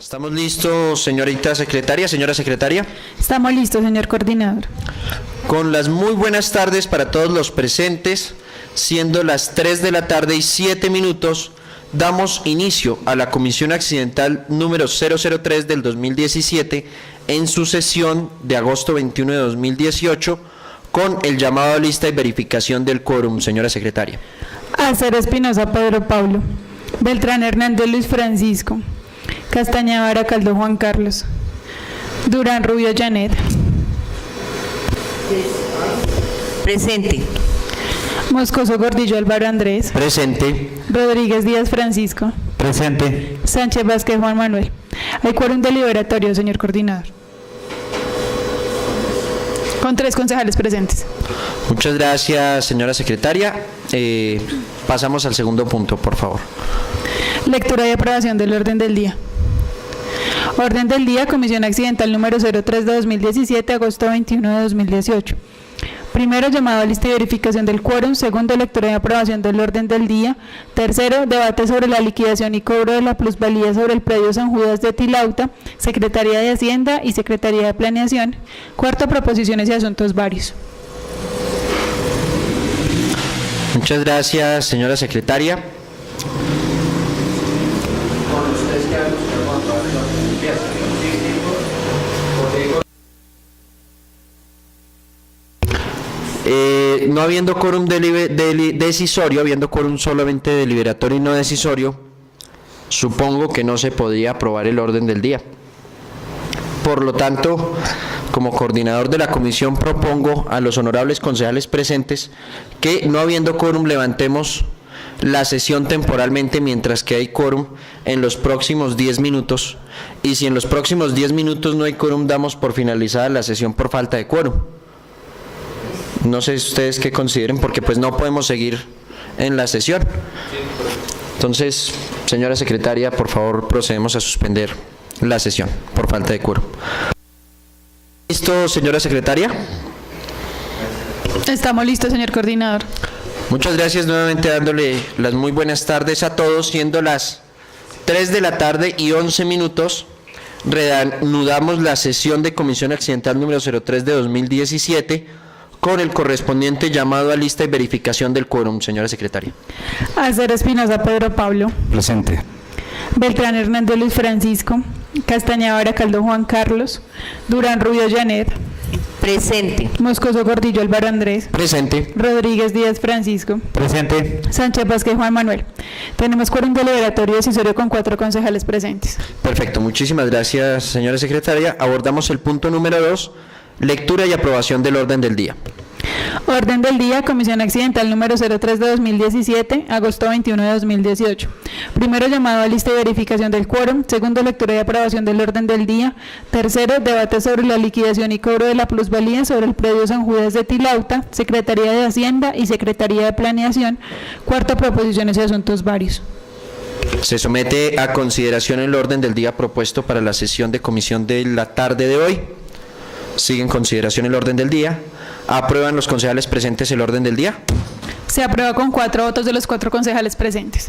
Estamos listos, señorita secretaria, señora secretaria. Estamos listos, señor coordinador. Con las muy buenas tardes para todos los presentes, siendo las 3 de la tarde y 7 minutos, damos inicio a la Comisión Accidental número 003 del 2017 en su sesión de agosto 21 de 2018 con el llamado a lista y verificación del quórum, señora secretaria. Acero Espinosa Pedro Pablo. Beltrán Hernández Luis Francisco. Castañeda Baracaldo Juan Carlos. Durán Rubio Janet. Presente. Moscoso Gordillo Álvaro Andrés. Presente. Rodríguez Díaz Francisco. Presente. Sánchez Vázquez Juan Manuel. Hay quórum deliberatorio, señor coordinador. Con 3 concejales presentes. Muchas gracias, señora secretaria. Pasamos al segundo punto, por favor. Lectura y aprobación del orden del día. Orden del día, Comisión Accidental número 03 de 2017, agosto 21 de 2018. Primero, llamado a lista y verificación del quórum. Segundo, lectura y aprobación del orden del día. Tercero, debate sobre la liquidación y cobro de la plusvalía sobre el predio San Judas de Tilauta, Secretaría de Hacienda y Secretaría de Planeación. Cuarto, proposiciones y asuntos varios. Muchas gracias, señora secretaria. No habiendo quórum decisorio, habiendo quórum solamente deliberatorio y no decisorio, supongo que no se podría aprobar el orden del día. Por lo tanto, como coordinador de la comisión, propongo a los honorables concejales presentes que, no habiendo quórum, levantemos la sesión temporalmente mientras que hay quórum en los próximos 10 minutos. Y si en los próximos 10 minutos no hay quórum, damos por finalizada la sesión por falta de quórum. No sé ustedes qué consideren, porque pues no podemos seguir en la sesión. Entonces, señora secretaria, por favor, procedemos a suspender la sesión por falta de quórum. ¿Listo, señora secretaria? Estamos listos, señor coordinador. Muchas gracias, nuevamente dándole las muy buenas tardes a todos, siendo las 3 de la tarde y 11 minutos, reanudamos la sesión de Comisión Accidental número 03 de 2017 con el correspondiente llamado a lista y verificación del quórum, señora secretaria. Acero Espinosa Pedro Pablo. Presente. Beltrán Hernández Luis Francisco. Castañeda Baracaldo Juan Carlos. Durán Rubio Janet. Presente. Moscoso Gordillo Álvaro Andrés. Presente. Rodríguez Díaz Francisco. Presente. Sánchez Vázquez Juan Manuel. Tenemos quórum deliberatorio decisorio con 4 concejales presentes. Perfecto, muchísimas gracias, señora secretaria. Abordamos el punto número 2, lectura y aprobación del orden del día. Orden del día, Comisión Accidental número 03 de 2017, agosto 21 de 2018. Primero, llamado a lista y verificación del quórum. Segundo, lectura y aprobación del orden del día. Tercero, debate sobre la liquidación y cobro de la plusvalía sobre el predio San Judas de Tilauta, Secretaría de Hacienda y Secretaría de Planeación. Cuarto, proposiciones y asuntos varios. Se somete a consideración el orden del día propuesto para la sesión de comisión de la tarde de hoy. Sigue en consideración el orden del día. ¿Aprueban los concejales presentes el orden del día? Se aprueba con 4 votos de los 4 concejales presentes.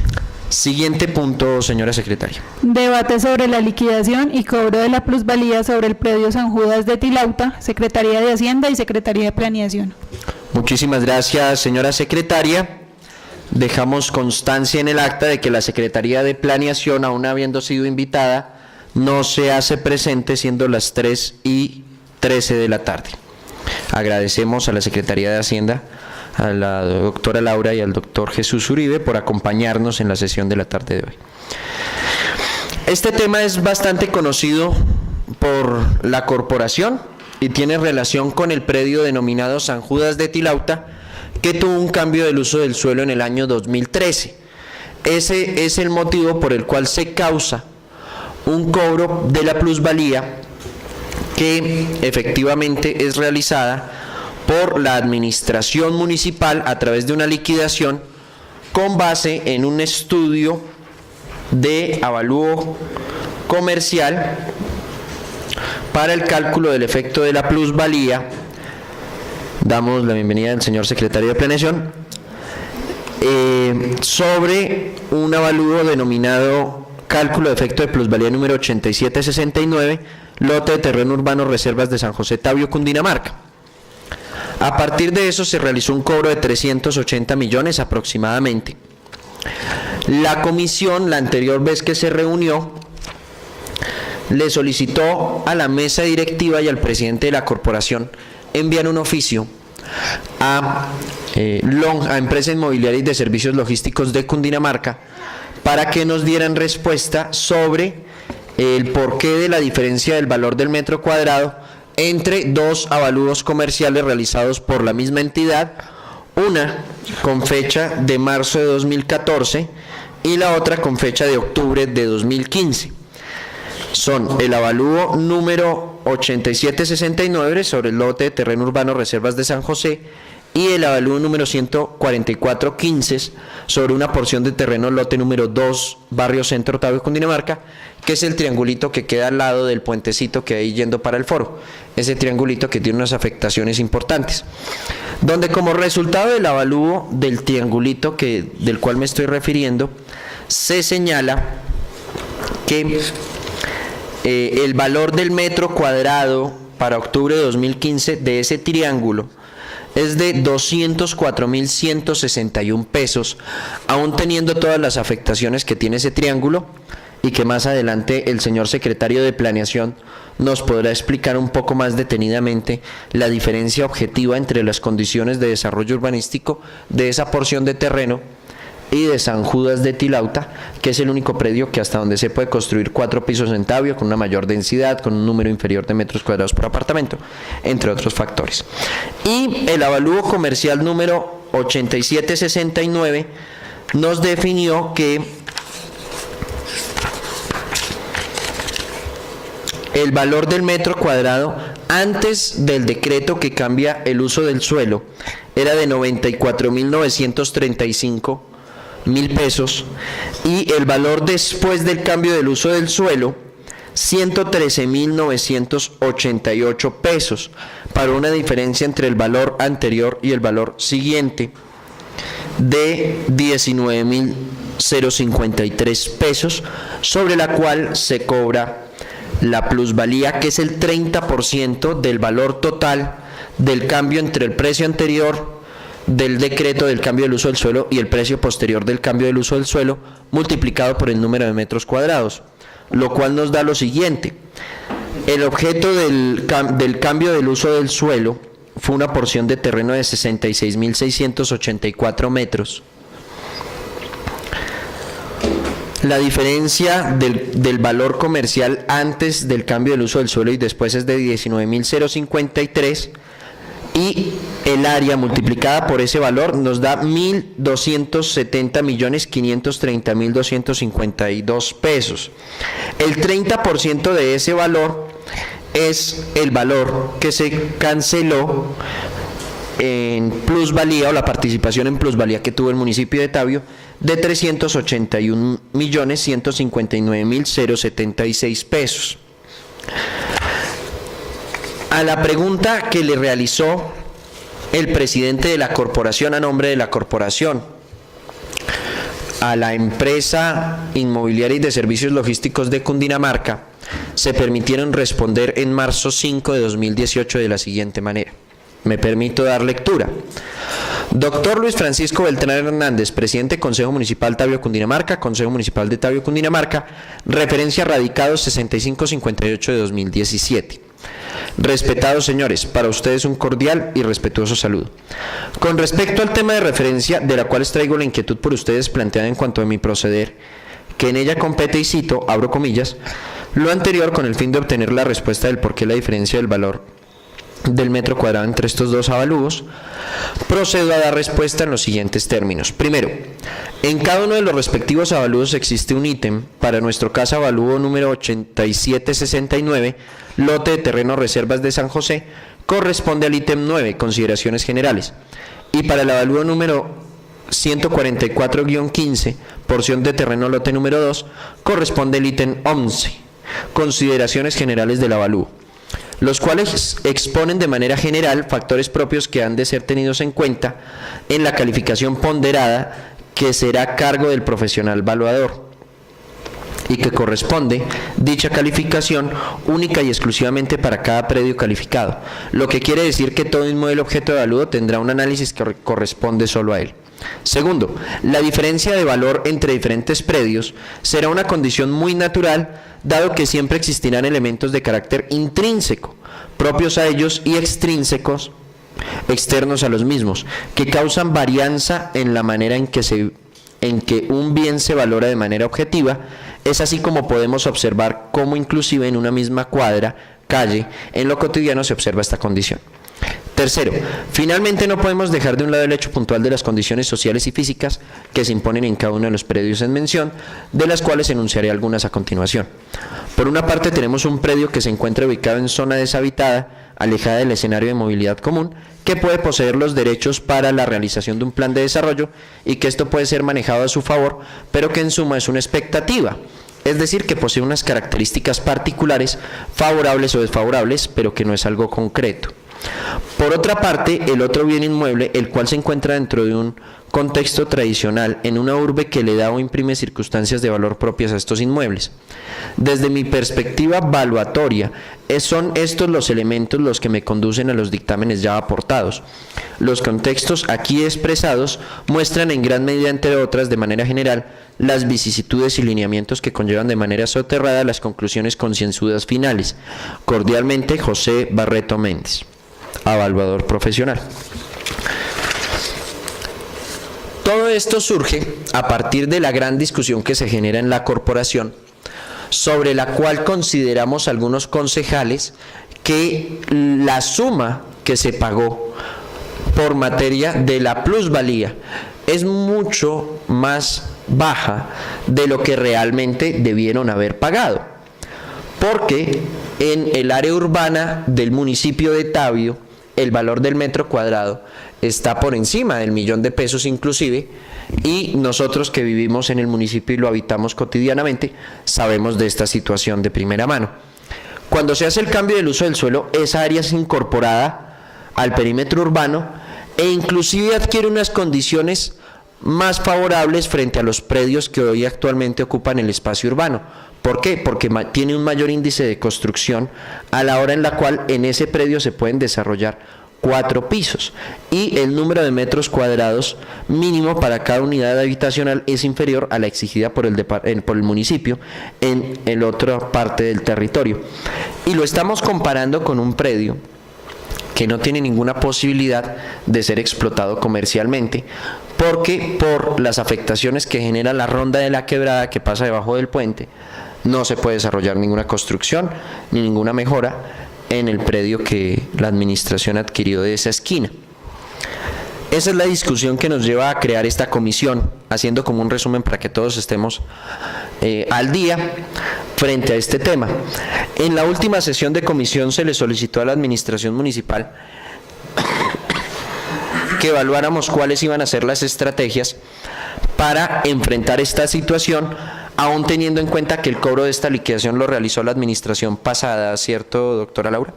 Siguiente punto, señora secretaria. Debate sobre la liquidación y cobro de la plusvalía sobre el predio San Judas de Tilauta, Secretaría de Hacienda y Secretaría de Planeación. Muchísimas gracias, señora secretaria. Dejamos constancia en el acta de que la Secretaría de Planeación, aún habiendo sido invitada, no se hace presente, siendo las 3:13 de la tarde. Agradecemos a la Secretaría de Hacienda, a la doctora Laura y al doctor Jesús Uribe por acompañarnos en la sesión de la tarde de hoy. Este tema es bastante conocido por la corporación y tiene relación con el predio denominado San Judas de Tilauta, que tuvo un cambio del uso del suelo en el año 2013. Ese es el motivo por el cual se causa un cobro de la plusvalía que efectivamente es realizada por la administración municipal a través de una liquidación con base en un estudio de avalúo comercial para el cálculo del efecto de la plusvalía. Damos la bienvenida al señor secretario de Planeación sobre un avalúo denominado cálculo de efecto de plusvalía número 8769, lote de terreno urbano Reservas de San José Tabio, Cundinamarca. A partir de eso se realizó un cobro de 380 millones aproximadamente. La comisión, la anterior vez que se reunió, le solicitó a la mesa directiva y al presidente de la corporación enviar un oficio a Empresa Inmobiliaria y de Servicios Logísticos de Cundinamarca para que nos dieran respuesta sobre el porqué de la diferencia del valor del metro cuadrado entre dos avalúos comerciales realizados por la misma entidad, una con fecha de marzo de 2014 y la otra con fecha de octubre de 2015. Son el avalúo número 8769 sobre el lote de terreno urbano Reservas de San José y el avalúo número 14415 sobre una porción de terreno lote número 2, Barrio Centro, Tabio, Cundinamarca, que es el triangulito que queda al lado del puentecito que hay yendo para el foro. Ese triangulito que tiene unas afectaciones importantes. Donde como resultado del avalúo del triangulito del cual me estoy refiriendo, se señala que el valor del metro cuadrado para octubre de 2015 de ese triángulo es de 204.161 pesos, aún teniendo todas las afectaciones que tiene ese triángulo, y que más adelante el señor secretario de Planeación nos podrá explicar un poco más detenidamente la diferencia objetiva entre las condiciones de desarrollo urbanístico de esa porción de terreno y de San Judas de Tilauta, que es el único predio que hasta donde se puede construir 4 pisos en Tabio, con una mayor densidad, con un número inferior de metros cuadrados por apartamento, entre otros factores. Y el avalúo comercial número 8769 nos definió que el valor del metro cuadrado antes del decreto que cambia el uso del suelo era de 94.935.000 pesos, y el valor después del cambio del uso del suelo 113.988 pesos, para una diferencia entre el valor anterior y el valor siguiente de 19.053 pesos, sobre la cual se cobra la plusvalía, que es el 30% del valor total del cambio entre el precio anterior del decreto del cambio del uso del suelo y el precio posterior del cambio del uso del suelo, multiplicado por el número de metros cuadrados, lo cual nos da lo siguiente: el objeto del cambio del uso del suelo fue una porción de terreno de 66.684 metros. La diferencia del valor comercial antes del cambio del uso del suelo y después es de 19.053, y el área multiplicada por ese valor nos da 1.270.530.252 pesos. El 30% de ese valor es el valor que se canceló en plusvalía, o la participación en plusvalía que tuvo el municipio de Tabio, de 381.159.076 pesos. A la pregunta que le realizó el presidente de la corporación a nombre de la corporación a la empresa inmobiliaria y de servicios logísticos de Cundinamarca, se permitieron responder en marzo 5 de 2018 de la siguiente manera. Me permito dar lectura. Doctor Luis Francisco Beltrán Hernández, presidente Consejo Municipal Tabio, Cundinamarca, Consejo Municipal de Tabio, Cundinamarca, referencia radicado 6558 de 2017. Respetados señores, para ustedes un cordial y respetuoso saludo. Con respecto al tema de referencia, de la cual les traigo la inquietud por ustedes planteada en cuanto a mi proceder, que en ella compete, y cito, abro comillas, lo anterior con el fin de obtener la respuesta del por qué la diferencia del valor del metro cuadrado entre estos dos avalúos, procedo a dar respuesta en los siguientes términos. Primero, en cada uno de los respectivos avalúos existe un ítem. Para nuestro caso, avalúo número 8769, lote de terreno Reservas de San José, corresponde al ítem 9, consideraciones generales, y para el avalúo número 144-15, porción de terreno lote número 2, corresponde el ítem 11, consideraciones generales del avalúo, los cuales exponen de manera general factores propios que han de ser tenidos en cuenta en la calificación ponderada que será a cargo del profesional evaluador. y que corresponde dicha calificación única y exclusivamente para cada predio calificado, lo que quiere decir que todo inmueble objeto de avalúo tendrá un análisis que corresponde solo a él. Segundo, la diferencia de valor entre diferentes predios será una condición muy natural, dado que siempre existirán elementos de carácter intrínseco, propios a ellos, y extrínsecos, externos a los mismos, que causan varianza en la manera en que un bien se valora de manera objetiva. Es así como podemos observar cómo inclusive en una misma cuadra, calle, en lo cotidiano se observa esta condición. Tercero, finalmente no podemos dejar de un lado el hecho puntual de las condiciones sociales y físicas que se imponen en cada uno de los predios en mención, de las cuales enunciaré algunas a continuación. Por una parte tenemos un predio que se encuentra ubicado en zona deshabitada, alejada del escenario de movilidad común, que puede poseer los derechos para la realización de un plan de desarrollo y que esto puede ser manejado a su favor, pero que en suma es una expectativa. Es decir, que posee unas características particulares, favorables o desfavorables, pero que no es algo concreto. Por otra parte, el otro bien inmueble, el cual se encuentra dentro de un contexto tradicional, en una urbe que le da o imprime circunstancias de valor propias a estos inmuebles. Desde mi perspectiva valuatoria, son estos los elementos los que me conducen a los dictámenes ya aportados. Los contextos aquí expresados muestran en gran medida, entre otras, de manera general, las vicisitudes y lineamientos que conllevan de manera soterrada las conclusiones concienzudas finales. Cordialmente, José Barreto Méndez, evaluador profesional. Todo esto surge a partir de la gran discusión que se genera en la corporación, sobre la cual consideramos algunos concejales que la suma que se pagó por materia de la plusvalía es mucho más baja de lo que realmente debieron haber pagado, porque en el área urbana del municipio de Tabio el valor del metro cuadrado está por encima del $1.000.000 inclusive, y nosotros que vivimos en el municipio y lo habitamos cotidianamente sabemos de esta situación de primera mano. Cuando se hace el cambio del uso del suelo, esa área es incorporada al perímetro urbano e inclusive adquiere unas condiciones más favorables frente a los predios que hoy actualmente ocupan el espacio urbano. ¿Por qué? Porque tiene un mayor índice de construcción a la hora en la cual en ese predio se pueden desarrollar 4 pisos y el número de metros cuadrados mínimo para cada unidad habitacional es inferior a la exigida por el municipio en la otra parte del territorio. Y lo estamos comparando con un predio que no tiene ninguna posibilidad de ser explotado comercialmente, porque por las afectaciones que genera la ronda de la quebrada que pasa debajo del puente, no se puede desarrollar ninguna construcción ni ninguna mejora en el predio que la administración adquirió de esa esquina. Esa es la discusión que nos lleva a crear esta comisión, haciendo como un resumen para que todos estemos al día frente a este tema. En la última sesión de comisión se le solicitó a la administración municipal que evaluáramos cuáles iban a ser las estrategias para enfrentar esta situación, aún teniendo en cuenta que el cobro de esta liquidación lo realizó la administración pasada, ¿cierto, doctora Laura?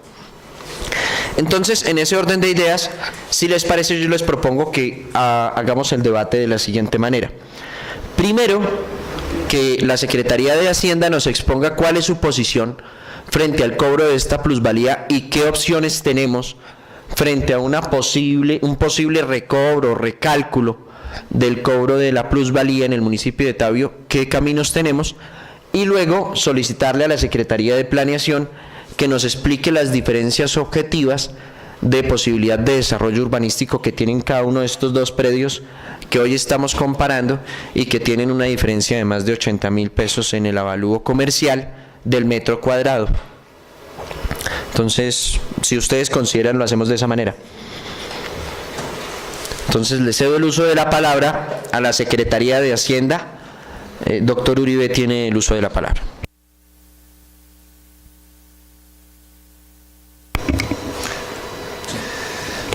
Entonces, en ese orden de ideas, si les parece, yo les propongo que hagamos el debate de la siguiente manera. Primero, que la Secretaría de Hacienda nos exponga cuál es su posición frente al cobro de esta plusvalía y qué opciones tenemos frente a un posible recobro, recálculo del cobro de la plusvalía en el municipio de Tabio, qué caminos tenemos, y luego solicitarle a la Secretaría de Planeación que nos explique las diferencias objetivas de posibilidad de desarrollo urbanístico que tienen cada uno de estos dos predios que hoy estamos comparando y que tienen una diferencia de más de $80.000 en el avalúo comercial del metro cuadrado. Entonces, si ustedes consideran, lo hacemos de esa manera. Entonces, le cedo el uso de la palabra a la Secretaría de Hacienda. Doctor Uribe tiene el uso de la palabra.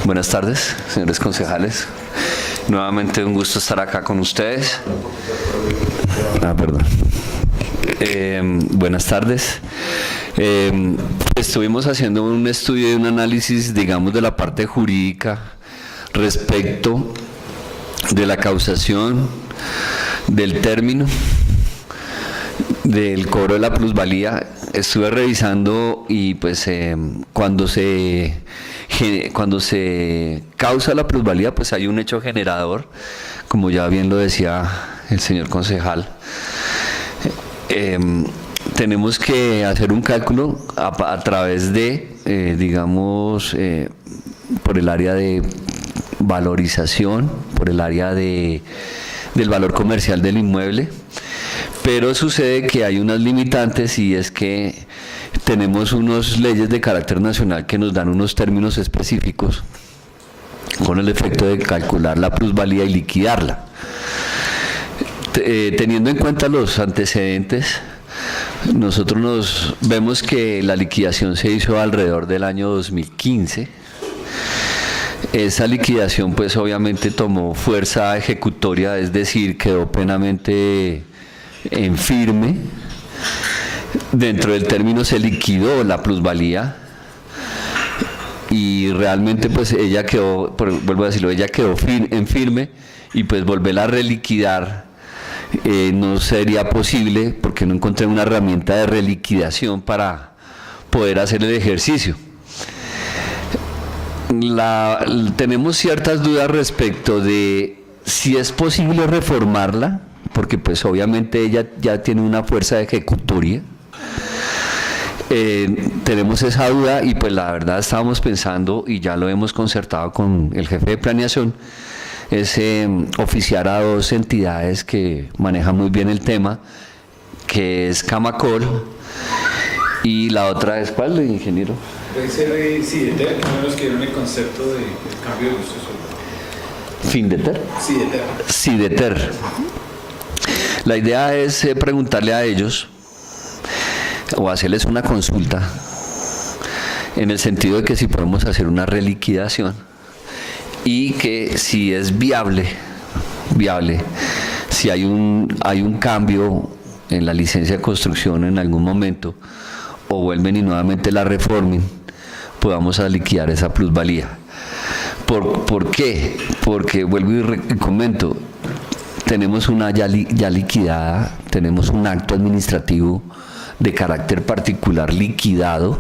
Buenas tardes, señores concejales. Nuevamente un gusto estar acá con ustedes. Buenas tardes. Estuvimos haciendo un estudio y un análisis, digamos, de la parte jurídica respecto de la causación del término del cobro de la plusvalía, estuve revisando y pues cuando se causa la plusvalía, pues hay un hecho generador, como ya bien lo decía el señor concejal. Tenemos que hacer un cálculo a través de, digamos, por el área de valorización, por el área del valor comercial del inmueble, pero sucede que hay unas limitantes, y es que tenemos unas leyes de carácter nacional que nos dan unos términos específicos con el efecto de calcular la plusvalía y liquidarla. Teniendo en cuenta los antecedentes, nosotros vemos que la liquidación se hizo alrededor del año 2015. Esa liquidación pues obviamente tomó fuerza ejecutoria, es decir, quedó plenamente en firme. Dentro del término se liquidó la plusvalía y realmente pues ella quedó, vuelvo a decirlo, ella quedó en firme, y pues volverla a reliquidar no sería posible porque no encontré una herramienta de reliquidación para poder hacer el ejercicio. Tenemos ciertas dudas respecto de si es posible reformarla, porque pues obviamente ella ya tiene una fuerza ejecutoria. Tenemos esa duda, y pues la verdad estábamos pensando, y ya lo hemos concertado con el jefe de planeación, es oficiar a dos entidades que manejan muy bien el tema, que es Camacol, y la otra es, ¿cuál, ingeniero? Puede ser Cideter, que son los que dieron el concepto de cambio de uso de suelo. ¿Findeter? Cideter. Cideter. La idea es preguntarle a ellos o hacerles una consulta en el sentido de que si podemos hacer una reliquidación, y que si es viable, si hay un cambio en la licencia de construcción en algún momento, o vuelven y nuevamente la reformen, podamos a liquidar esa plusvalía. ¿Por qué? Porque vuelvo y comento, tenemos una ya liquidada, tenemos un acto administrativo de carácter particular liquidado,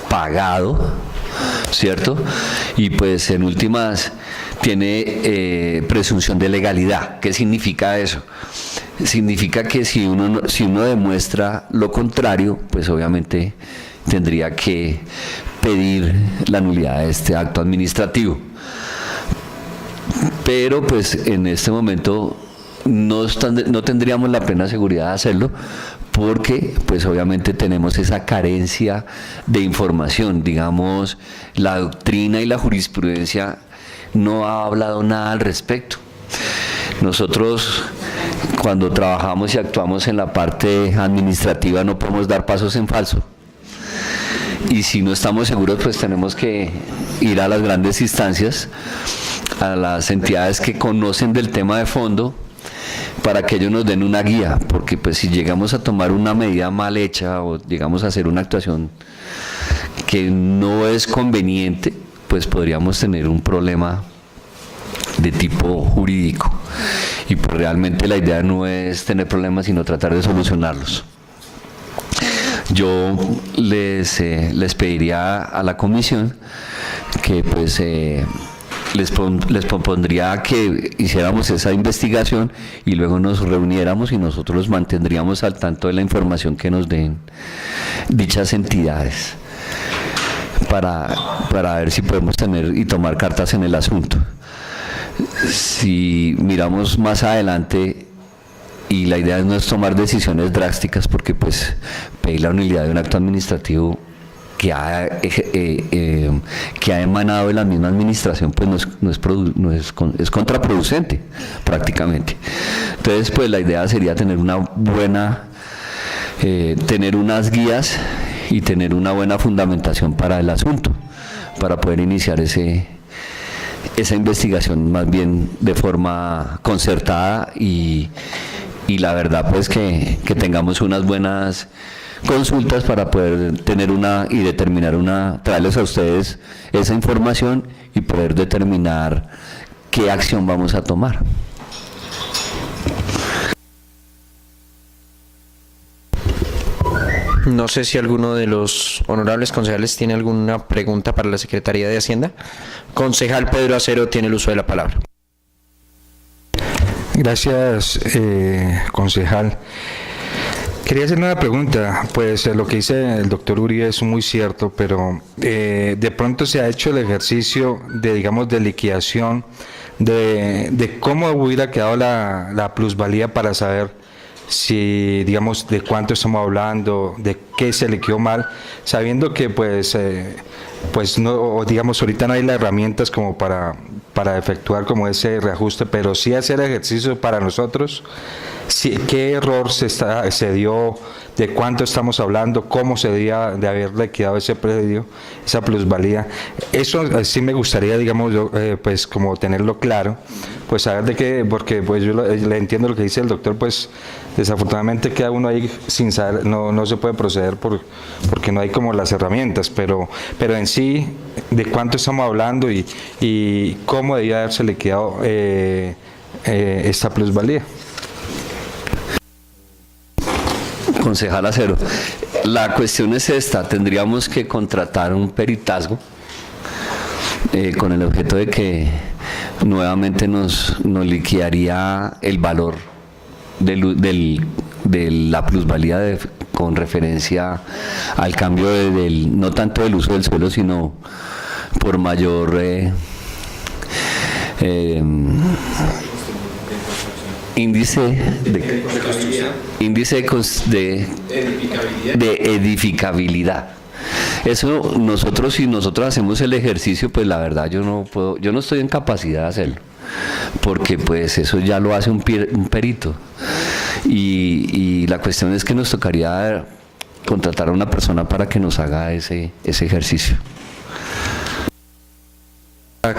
pagado, ¿cierto? Y pues en últimas tiene presunción de legalidad. ¿Qué significa eso? Significa que si uno demuestra lo contrario, pues obviamente tendría que pedir la nulidad de este acto administrativo. Pero pues en este momento no tendríamos la plena seguridad de hacerlo, porque pues obviamente tenemos esa carencia de información. Digamos, la doctrina y la jurisprudencia no ha hablado nada al respecto. Nosotros, cuando trabajamos y actuamos en la parte administrativa, no podemos dar pasos en falso, y si no estamos seguros, pues tenemos que ir a las grandes instancias, a las entidades que conocen del tema de fondo, para que ellos nos den una guía, porque pues si llegamos a tomar una medida mal hecha o llegamos a hacer una actuación que no es conveniente, pues podríamos tener un problema de tipo jurídico, y pues realmente la idea no es tener problemas, sino tratar de solucionarlos. Yo les pediría a la comisión que pues les propondría que hiciéramos esa investigación y luego nos reuniéramos y nosotros los mantendríamos al tanto de la información que nos den dichas entidades para ver si podemos tener y tomar cartas en el asunto. Si miramos más adelante, y la idea no es tomar decisiones drásticas, porque pues pedir la nulidad de un acto administrativo que ha emanado de la misma administración, pues es contraproducente prácticamente. Entonces pues la idea sería tener tener unas guías y tener una buena fundamentación para el asunto, para poder iniciar esa investigación más bien de forma concertada, y la verdad pues que tengamos unas buenas consultas para poder tener y determinar traerles a ustedes esa información y poder determinar qué acción vamos a tomar. No sé si alguno de los honorables concejales tiene alguna pregunta para la Secretaría de Hacienda. Concejal Pedro Acero tiene el uso de la palabra. Gracias, concejal. Quería hacerle una pregunta, pues lo que dice el doctor Uribe es muy cierto, pero de pronto se ha hecho el ejercicio de, digamos, de liquidación, de cómo hubiera quedado la plusvalía para saber si, digamos, de cuánto estamos hablando, de qué se liquidó mal, sabiendo que pues no, digamos, ahorita no hay las herramientas como para efectuar como ese reajuste, pero sí hacer ejercicio para nosotros, qué error se dio, de cuánto estamos hablando, cómo se debía de haber liquidado ese predio, esa plusvalía. Eso sí me gustaría, digamos, pues como tenerlo claro, pues saber de qué, porque pues yo le entiendo lo que dice el doctor, pues desafortunadamente queda uno ahí sin saber, no se puede proceder porque no hay como las herramientas, pero en sí, de cuánto estamos hablando y cómo debía haberse liquidado esta plusvalía. Concejal Acero, la cuestión es esta: tendríamos que contratar un peritazgo con el objeto de que nuevamente nos liquidaría el valor de la plusvalía con referencia al cambio no tanto del uso del suelo, sino por mayor índice de edificabilidad. Eso nosotros, si nosotros hacemos el ejercicio, pues la verdad yo no estoy en capacidad de hacerlo, porque pues eso ya lo hace un perito, y la cuestión es que nos tocaría contratar a una persona para que nos haga ese ejercicio.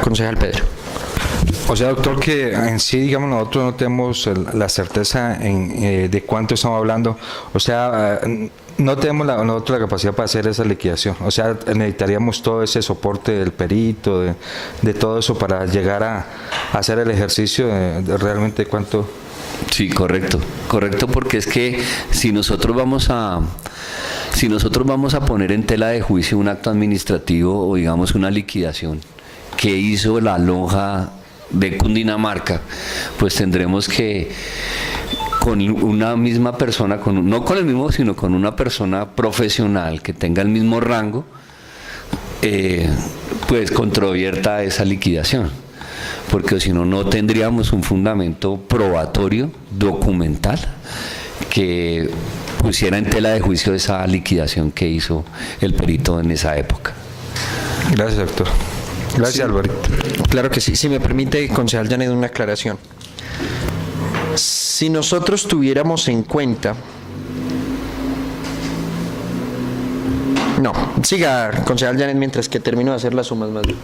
Concejal Pedro. O sea, doctor, que en sí, digamos, nosotros no tenemos la certeza de cuánto estamos hablando. O sea, no tenemos nosotros la capacidad para hacer esa liquidación. O sea, necesitaríamos todo ese soporte del perito, de todo eso para llegar a hacer el ejercicio de realmente cuánto. Sí, correcto, porque es que si nosotros vamos a poner en tela de juicio un acto administrativo o digamos una liquidación que hizo la lonja de Cundinamarca, pues tendremos que con una misma persona, no con el mismo, sino con una persona profesional que tenga el mismo rango, pues controvierta esa liquidación, porque si no tendríamos un fundamento probatorio, documental, que pusiera en tela de juicio esa liquidación que hizo el perito en esa época. Gracias, doctor. Gracias, sí. Alvarito. Claro que sí. Si me permite, concejal Janet, una aclaración. Si nosotros tuviéramos en cuenta... No, siga, concejal Janet, mientras que termino de hacer las sumas más bien.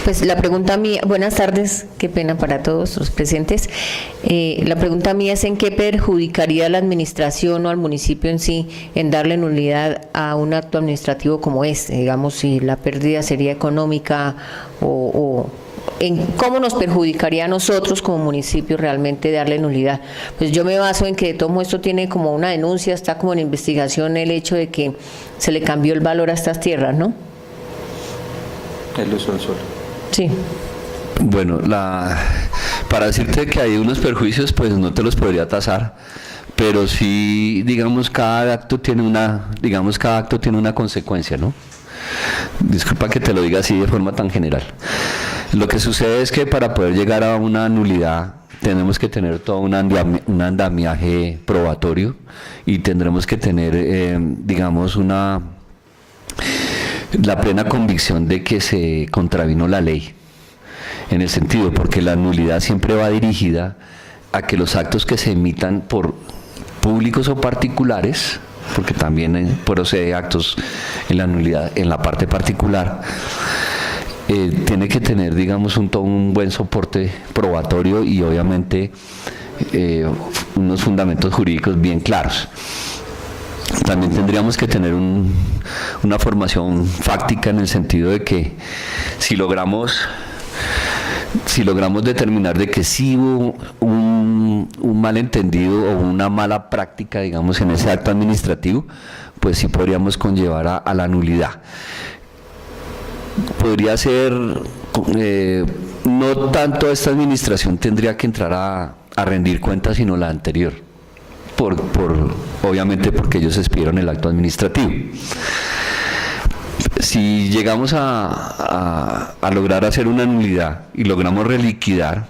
Pues la pregunta mía, buenas tardes, qué pena para todos los presentes. La pregunta mía es: ¿en qué perjudicaría a la administración o al municipio en sí en darle nulidad a un acto administrativo como este? Digamos, si la pérdida sería económica o en cómo nos perjudicaría a nosotros como municipio realmente darle nulidad. Pues yo me baso en que todo esto tiene como una denuncia, está como en investigación el hecho de que se le cambió el valor a estas tierras, ¿no? El uso del suelo. Sí. Bueno, para decirte que hay unos perjuicios, pues no te los podría tasar, pero sí, digamos, cada acto tiene una consecuencia, ¿no? Disculpa que te lo diga así de forma tan general. Lo que sucede es que para poder llegar a una nulidad tenemos que tener todo un andamiaje probatorio y tendremos que tener, digamos, la plena convicción de que se contravino la ley, en el sentido, porque la nulidad siempre va dirigida a que los actos que se emitan por públicos o particulares, porque también procede actos en la nulidad en la parte particular, tiene que tener, digamos, un buen soporte probatorio y obviamente unos fundamentos jurídicos bien claros. También tendríamos que tener una formación fáctica, en el sentido de que si logramos Si logramos determinar de que sí hubo un malentendido o una mala práctica, digamos, en ese acto administrativo, pues sí podríamos conllevar a la nulidad. Podría ser, no tanto esta administración tendría que entrar a rendir cuentas, sino la anterior, obviamente porque ellos expidieron el acto administrativo. Si llegamos a lograr hacer una nulidad y logramos reliquidar,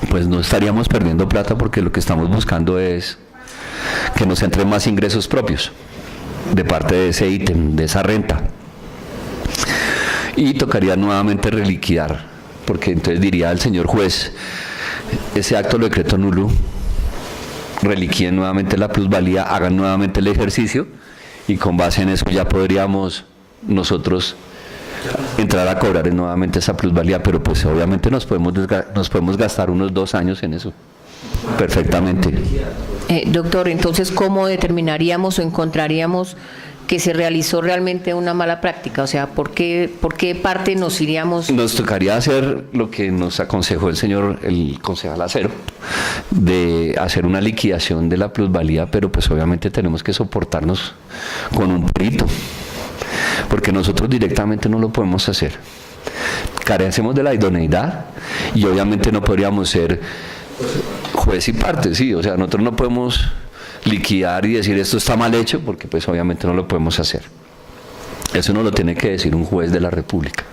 pues no estaríamos perdiendo plata, porque lo que estamos buscando es que nos entren más ingresos propios de parte de ese ítem, de esa renta. Y tocaría nuevamente reliquidar, porque entonces diría el señor juez, ese acto lo decreto nulo, reliquiden nuevamente la plusvalía, hagan nuevamente el ejercicio, y con base en eso ya podríamos nosotros entrar a cobrar nuevamente esa plusvalía, pero pues obviamente nos podemos gastar unos 2 años en eso, perfectamente. Doctor, entonces, ¿cómo determinaríamos o encontraríamos que se realizó realmente una mala práctica? O sea, ¿por qué parte nos iríamos? Nos tocaría hacer lo que nos aconsejó el concejal Acero, de hacer una liquidación de la plusvalía, pero pues obviamente tenemos que soportarnos con un perito, porque nosotros directamente no lo podemos hacer. Carecemos de la idoneidad y obviamente no podríamos ser juez y parte, sí, o sea, nosotros no podemos liquidar y decir esto está mal hecho, porque pues obviamente no lo podemos hacer. Eso no lo tiene que decir un juez de la República.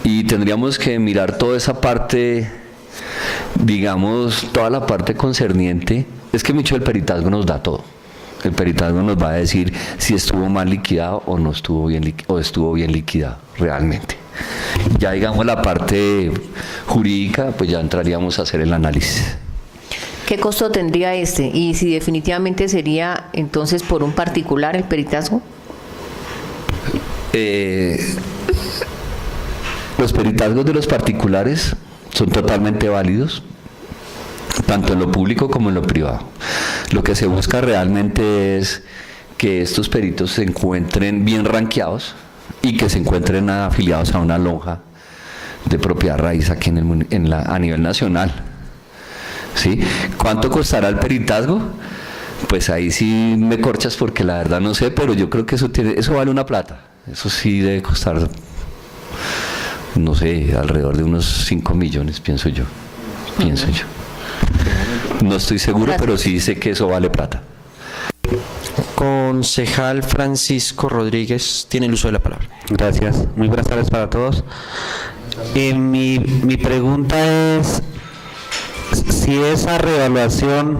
Y tendríamos que mirar toda esa parte, digamos, toda la parte concerniente. Es que Micho, el peritazgo nos da todo. El peritazgo nos va a decir si estuvo mal liquidado o no estuvo bien, o estuvo bien liquidado realmente. Ya digamos la parte jurídica, pues ya entraríamos a hacer el análisis. ¿Qué costo tendría este? Y si definitivamente sería entonces por un particular el peritazgo. Los peritazgos de los particulares son totalmente válidos, tanto en lo público como en lo privado. Lo que se busca realmente es que estos peritos se encuentren bien ranqueados y que se encuentren afiliados a una lonja de propiedad raíz aquí a nivel nacional. ¿Sí? ¿Cuánto costará el peritazgo? Pues ahí sí me corchas, porque la verdad no sé, pero yo creo que eso vale una plata. Eso sí debe costar, no sé, alrededor de unos 5 millones, pienso yo. No estoy seguro, pero sí sé que eso vale plata. Concejal Francisco Rodríguez tiene el uso de la palabra. Gracias. Muy buenas tardes para todos. Mi pregunta es si esa reevaluación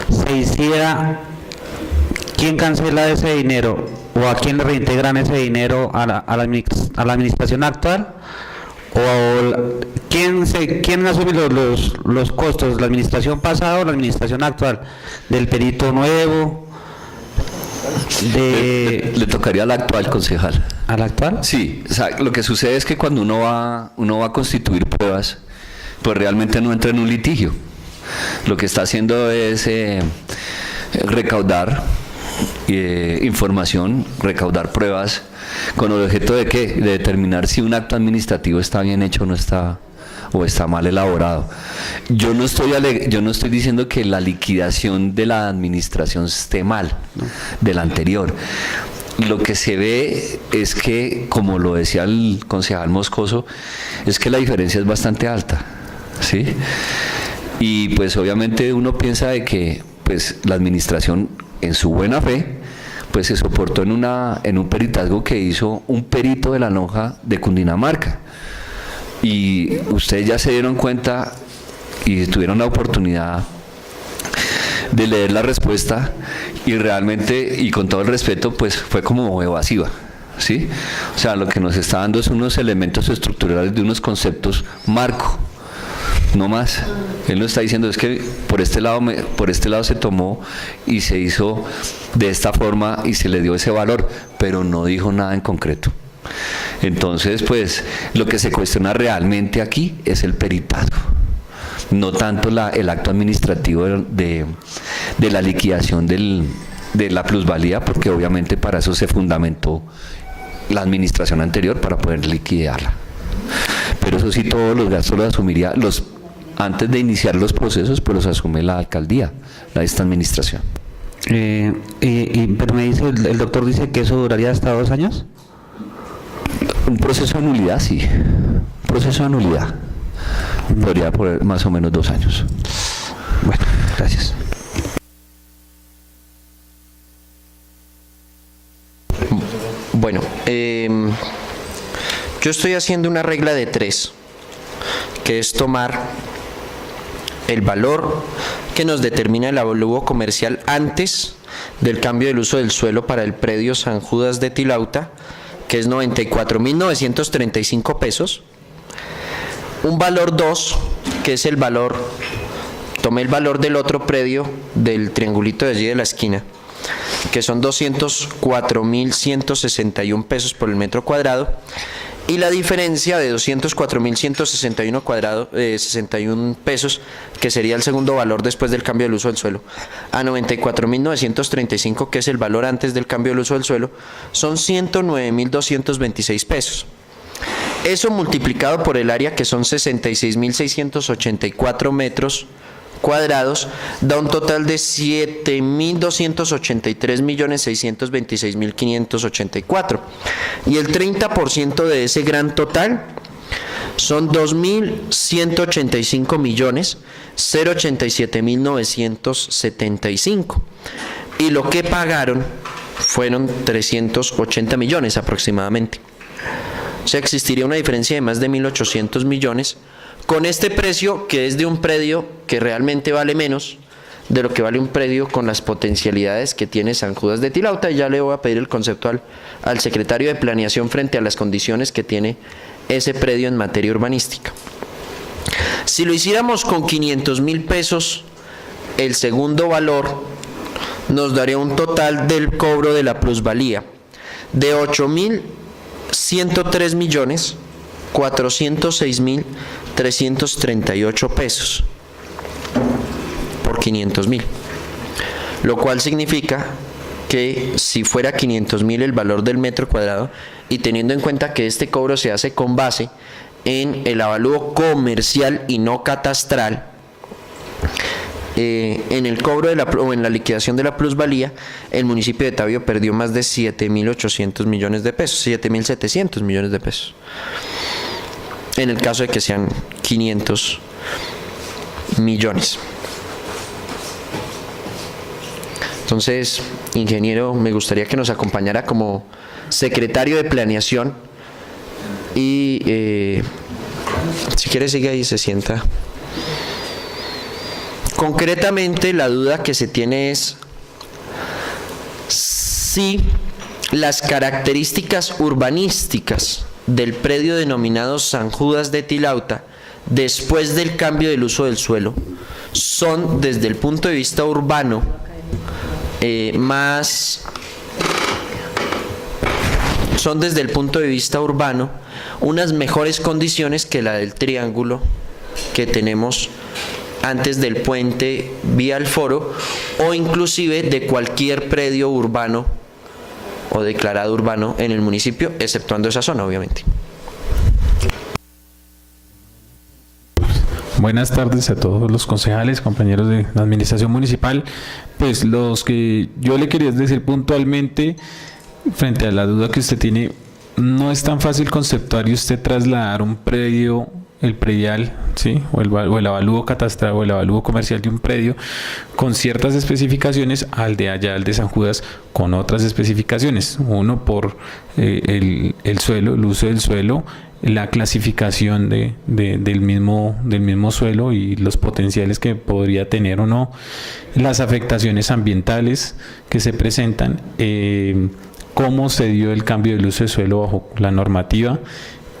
se hiciera, ¿quién cancela ese dinero o a quién le reintegran ese dinero a la administración actual? ¿O quién asume los costos, la administración pasada o la administración actual? ¿Del perito nuevo? Le tocaría al actual concejal. ¿Al actual? Sí, o sea, lo que sucede es que cuando uno va a constituir pruebas, pues realmente no entra en un litigio. Lo que está haciendo es recaudar información, recaudar pruebas, con el objeto de ¿qué? De determinar si un acto administrativo está bien hecho o está mal elaborado. Yo no estoy diciendo que la liquidación de la administración esté mal, ¿no?, de la anterior. Lo que se ve es que, como lo decía el concejal Moscoso, es que la diferencia es bastante alta, ¿sí? Y pues obviamente uno piensa de que pues la administración, en su buena fe, pues se soportó en un peritazgo que hizo un perito de la lonja de Cundinamarca. Y ustedes ya se dieron cuenta y tuvieron la oportunidad de leer la respuesta, y realmente, y con todo el respeto, pues fue como evasiva, ¿sí? O sea, lo que nos está dando es unos elementos estructurales de unos conceptos marco, no más. Él nos está diciendo es que por este lado se tomó y se hizo de esta forma y se le dio ese valor, pero no dijo nada en concreto. Entonces, pues, lo que se cuestiona realmente aquí es el peritazgo, no tanto el acto administrativo de la liquidación de la plusvalía, porque obviamente para eso se fundamentó la administración anterior, para poder liquidarla. pero eso sí, todos los gastos los asumiría, antes de iniciar los procesos, pues los asume la alcaldía, esta administración. Pero me dice, el doctor dice que eso duraría hasta 2 años. Un proceso de nulidad, sí. Un proceso de nulidad. Podría por más o menos 2 años. Bueno, gracias. Bueno, yo estoy haciendo una regla de 3, que es tomar el valor que nos determina el avalúo comercial antes del cambio del uso del suelo para el predio San Judas de Tilauta, que es 94.935 pesos. Un valor 2, que es el valor, tomé el valor del otro predio del triangulito de allí de la esquina, que son 204.161 pesos por el metro cuadrado, y la diferencia de 204.161 pesos, que sería el segundo valor después del cambio del uso del suelo, a 94.935, que es el valor antes del cambio del uso del suelo, son 109.226 pesos. Eso multiplicado por el área, que son 66.684 metros cuadrados, da un total de 7.283.626.584, y el 30% de ese gran total son 2.185.087.975, y lo que pagaron fueron 380 millones aproximadamente. O sea, existiría una diferencia de más de 1.800 millones con este precio, que es de un predio que realmente vale menos de lo que vale un predio con las potencialidades que tiene San Judas de Tilauta. Y ya le voy a pedir el concepto al secretario de Planeación frente a las condiciones que tiene ese predio en materia urbanística. Si lo hiciéramos con 500.000 pesos, el segundo valor nos daría un total del cobro de la plusvalía de 8.103.406.338 pesos por 500.000, lo cual significa que si fuera 500.000 el valor del metro cuadrado, y teniendo en cuenta que este cobro se hace con base en el avalúo comercial y no catastral, en el cobro o en la liquidación de la plusvalía, el municipio de Tabio perdió más de 7.800 millones de pesos, 7.700 millones de pesos, en el caso de que sean 500 millones. Entonces, ingeniero, me gustaría que nos acompañara como secretario de Planeación y si quiere sigue ahí, se sienta. Concretamente, la duda que se tiene es si las características urbanísticas del predio denominado San Judas de Tilauta, después del cambio del uso del suelo, son desde el punto de vista urbano unas mejores condiciones que la del triángulo que tenemos antes del puente vía el Foro, o inclusive de cualquier predio urbano o declarado urbano en el municipio, exceptuando esa zona, obviamente. Buenas tardes a todos los concejales, compañeros de la administración municipal. Pues los que yo le quería decir puntualmente, frente a la duda que usted tiene, no es tan fácil conceptuar y usted trasladar un predio, el predial, ¿sí? o el avalúo catastral o el avalúo comercial de un predio con ciertas especificaciones al de allá, al de San Judas, con otras especificaciones. Uno por el suelo, el uso del suelo, la clasificación del mismo suelo y los potenciales que podría tener o no, las afectaciones ambientales que se presentan, cómo se dio el cambio del uso de suelo bajo la normativa,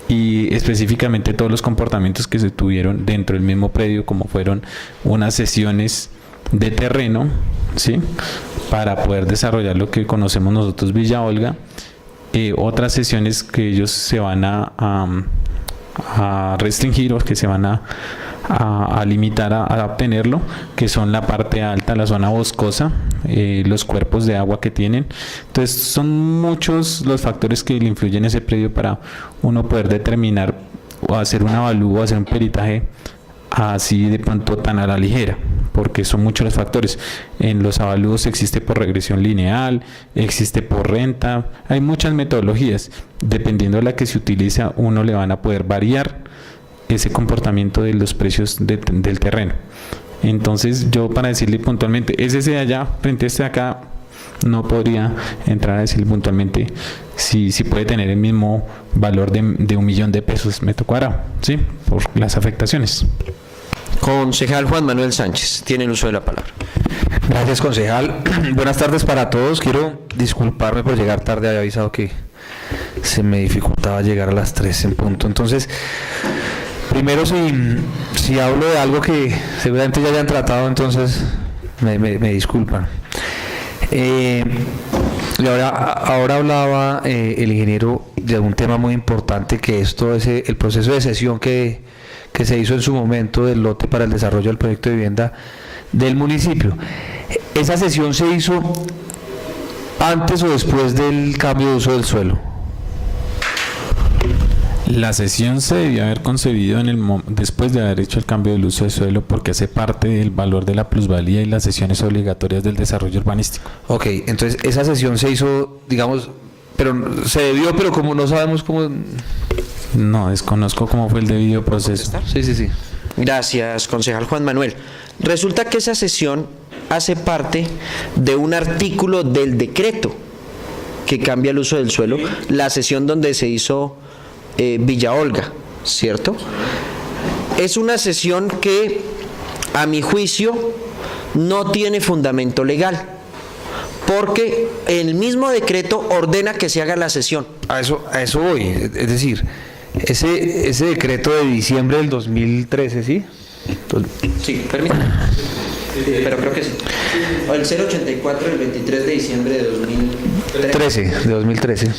y específicamente todos los comportamientos que se tuvieron dentro del mismo predio, como fueron unas sesiones de terreno, ¿sí? para poder desarrollar lo que conocemos nosotros Villa Olga, otras sesiones que ellos se van a restringir o que se van a limitar a obtenerlo, que son la parte alta, la zona boscosa, los cuerpos de agua que tienen. Entonces son muchos los factores que le influyen a ese predio para uno poder determinar o hacer un avalúo, hacer un peritaje así de pronto tan a la ligera, porque son muchos los factores. En los avalúos existe por regresión lineal, existe por renta, hay muchas metodologías. Dependiendo de la que se utiliza, uno le van a poder variar ese comportamiento de los precios del terreno. Entonces, yo para decirle puntualmente, ese de allá frente a este de acá, no podría entrar a decirle puntualmente si puede tener el mismo valor de 1 millón de pesos metro cuadrado, ¿sí? Por las afectaciones. Concejal Juan Manuel Sánchez, tiene el uso de la palabra. Gracias, concejal. Buenas tardes para todos. Quiero disculparme por llegar tarde. Había avisado que se me dificultaba llegar a las 3 en punto. Entonces, primero, si hablo de algo que seguramente ya hayan tratado, entonces me disculpan. Y ahora hablaba el ingeniero de un tema muy importante, que es todo el proceso de cesión que se hizo en su momento del lote para el desarrollo del proyecto de vivienda del municipio. ¿Esa cesión se hizo antes o después del cambio de uso del suelo? La cesión se debió haber concebido después de haber hecho el cambio del uso de suelo, porque hace parte del valor de la plusvalía y las cesiones obligatorias del desarrollo urbanístico. Ok, entonces esa cesión se hizo, digamos, pero se debió, pero como no sabemos cómo... No, desconozco cómo fue el debido proceso. Sí. Gracias, concejal Juan Manuel. Resulta que esa cesión hace parte de un artículo del decreto que cambia el uso del suelo, la cesión donde se hizo Villa Olga, ¿cierto? Es una cesión que, a mi juicio, no tiene fundamento legal, porque el mismo decreto ordena que se haga la cesión. A eso voy, es decir, ese decreto de diciembre del 2013, ¿sí? Sí, permítame. Pero creo que sí. El 084 del 23 de diciembre de 2013.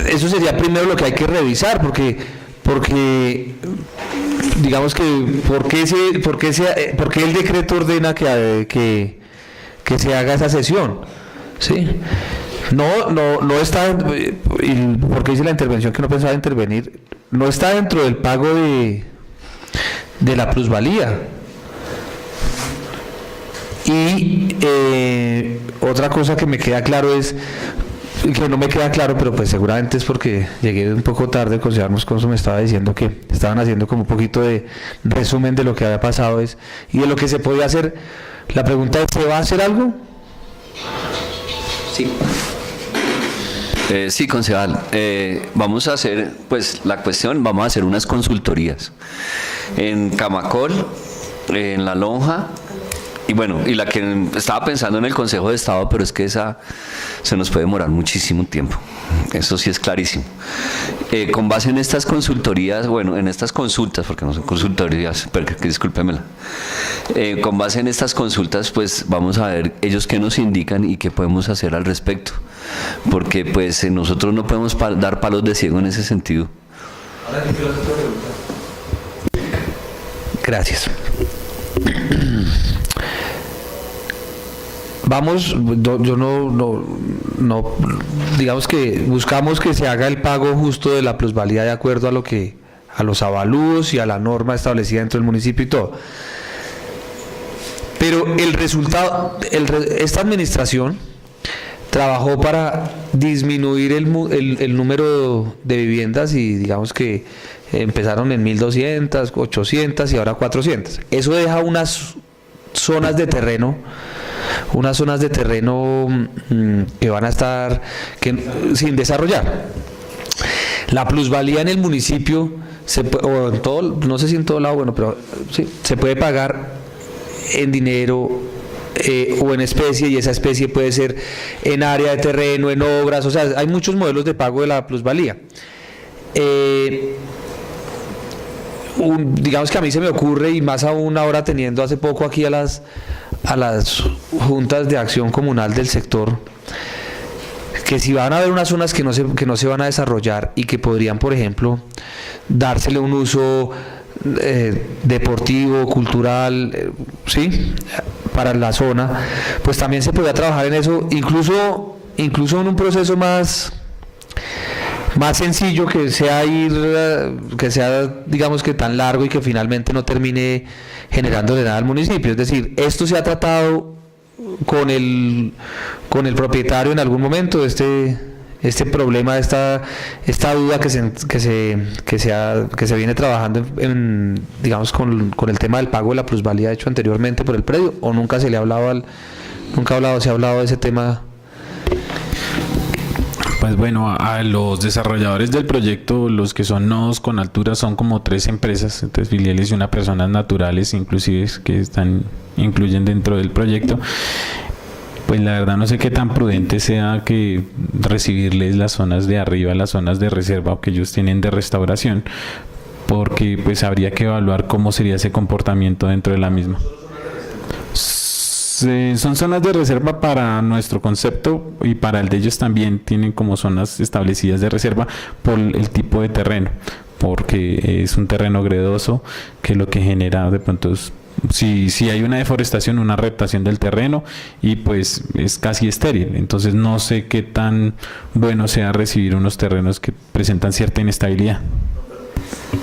Eso sería primero lo que hay que revisar, porque digamos que ¿por qué el decreto ordena que se haga esa cesión? ¿Sí? No está, porque hice la intervención que no pensaba intervenir, no está dentro del pago de la plusvalía. Y otra cosa que me queda claro es, que no me queda claro, pero pues seguramente es porque llegué un poco tarde. El concejal Moscoso me estaba diciendo que estaban haciendo como un poquito de resumen de lo que había pasado y de lo que se podía hacer. La pregunta es, ¿se va a hacer algo? Sí. Sí, concejal. Vamos a hacer, pues la cuestión, vamos a hacer unas consultorías en Camacol, en La Lonja, y bueno, y la que estaba pensando en el Consejo de Estado, pero es que esa se nos puede demorar muchísimo tiempo. Eso sí es clarísimo. Con base en estas consultorías, bueno, en estas consultas, porque no son consultorías, pero discúlpemela. Con base en estas consultas, pues vamos a ver ellos qué nos indican y qué podemos hacer al respecto. Porque pues nosotros no podemos dar palos de ciego en ese sentido. Gracias. Vamos, yo no, digamos que buscamos que se haga el pago justo de la plusvalía de acuerdo a los avalúos y a la norma establecida dentro del municipio y todo. Pero el resultado, esta administración trabajó para disminuir el número de viviendas y digamos que empezaron en 1.200, 800 y ahora 400. Eso deja unas zonas de terreno que van a estar sin desarrollar. La plusvalía en el municipio, o en todo, no sé si en todo lado, bueno, pero sí, se puede pagar en dinero o en especie, y esa especie puede ser en área de terreno, en obras, o sea, hay muchos modelos de pago de la plusvalía. Digamos que a mí se me ocurre, y más aún ahora teniendo hace poco aquí a las juntas de acción comunal del sector, que si van a haber unas zonas que no se van a desarrollar y que podrían, por ejemplo, dársele un uso deportivo, cultural, sí, para la zona, pues también se podría trabajar en eso, incluso incluso en un proceso más sencillo, que sea digamos que tan largo y que finalmente no termine generándole nada al municipio. Es decir, esto se ha tratado con el propietario en algún momento, este problema, esta duda que se viene trabajando digamos con el tema del pago de la plusvalía hecho anteriormente por el predio, o nunca se ha hablado de ese tema. Pues bueno, a los desarrolladores del proyecto, los que son nodos con altura, son como 3 empresas, 3 filiales y 1 personas naturales, inclusive, que incluyen dentro del proyecto. Pues la verdad no sé qué tan prudente sea que recibirles las zonas de arriba, las zonas de reserva que ellos tienen de restauración, porque pues habría que evaluar cómo sería ese comportamiento dentro de la misma. Son zonas de reserva para nuestro concepto, y para el de ellos también tienen como zonas establecidas de reserva por el tipo de terreno, porque es un terreno gredoso que lo que genera de pronto es, si hay una deforestación, una reptación del terreno, y pues es casi estéril. Entonces no sé qué tan bueno sea recibir unos terrenos que presentan cierta inestabilidad.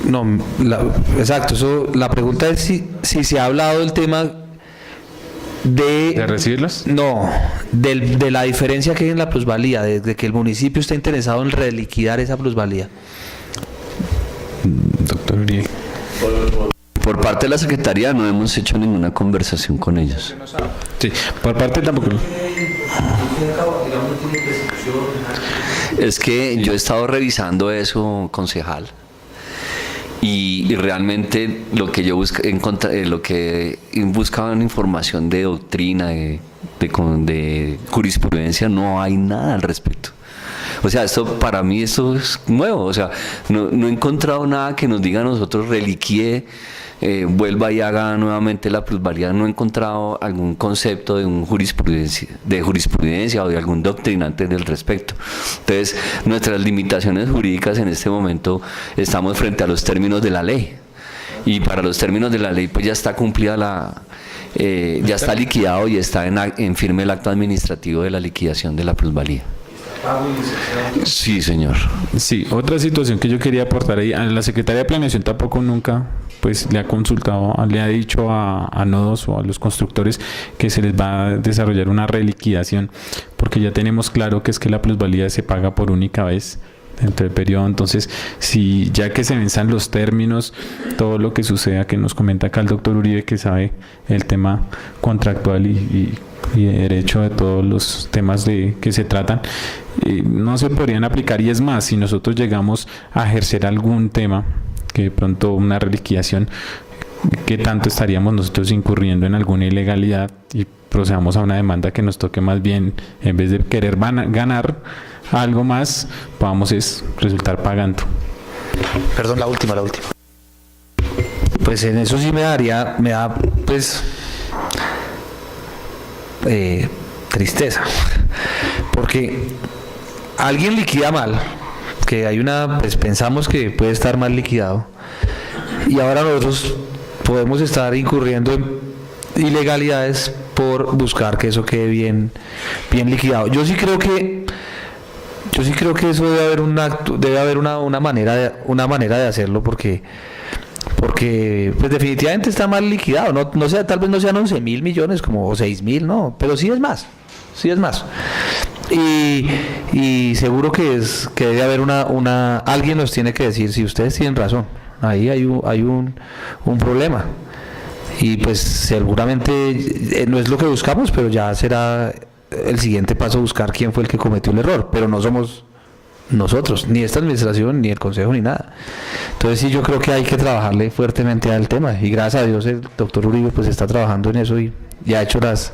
No, exacto, la pregunta es si se ha hablado del tema ¿de recibirlos? No, de la diferencia que hay en la plusvalía, de que el municipio está interesado en reliquidar esa plusvalía. Doctor Uribe. Por parte de la Secretaría no hemos hecho ninguna conversación con ellos. Sí, por parte tampoco. Es que yo he estado revisando eso, concejal, y realmente lo que yo buscaba en información de doctrina, de jurisprudencia, no hay nada al respecto. O sea, para mí esto es nuevo. O sea, no he encontrado nada que nos diga a nosotros reliquie, vuelva y haga nuevamente la plusvalía. No he encontrado algún concepto de jurisprudencia o de algún doctrinante del respecto. Entonces, nuestras limitaciones jurídicas en este momento, estamos frente a los términos de la ley, y para los términos de la ley pues ya está cumplida ya está liquidado y está en firme el acto administrativo de la liquidación de la plusvalía. Sí, señor. Sí, otra situación que yo quería aportar ahí, a la Secretaría de Planeación tampoco nunca pues le ha consultado, le ha dicho a nodos o a los constructores que se les va a desarrollar una reliquidación, porque ya tenemos claro que es que la plusvalía se paga por única vez dentro del periodo. Entonces, si ya que se venzan los términos, todo lo que suceda, que nos comenta acá el doctor Uribe, que sabe el tema contractual y de derecho de todos los temas que se tratan, no se podrían aplicar. Y es más, si nosotros llegamos a ejercer algún tema, que de pronto una reliquidación, ¿qué tanto estaríamos nosotros incurriendo en alguna ilegalidad y procedamos a una demanda que nos toque más bien, en vez de querer ganar algo más, podamos resultar pagando? Perdón, la última. Pues en eso sí me da pues tristeza, porque alguien liquida mal, que hay pues pensamos que puede estar mal liquidado, y ahora nosotros podemos estar incurriendo en ilegalidades por buscar que eso quede bien liquidado. Yo sí creo que eso debe haber una manera de hacerlo, porque pues definitivamente está mal liquidado. No sea, tal vez no sean 11.000 millones o 6.000, no, pero sí es más. Y seguro que debe haber alguien nos tiene que decir si ustedes tienen razón. Ahí hay un problema. Y pues seguramente no es lo que buscamos, pero ya será el siguiente paso buscar quién fue el que cometió el error, pero no somos nosotros, ni esta administración, ni el consejo, ni nada. Entonces sí, yo creo que hay que trabajarle fuertemente al tema, y gracias a Dios el doctor Uribe pues está trabajando en eso y ya ha hecho las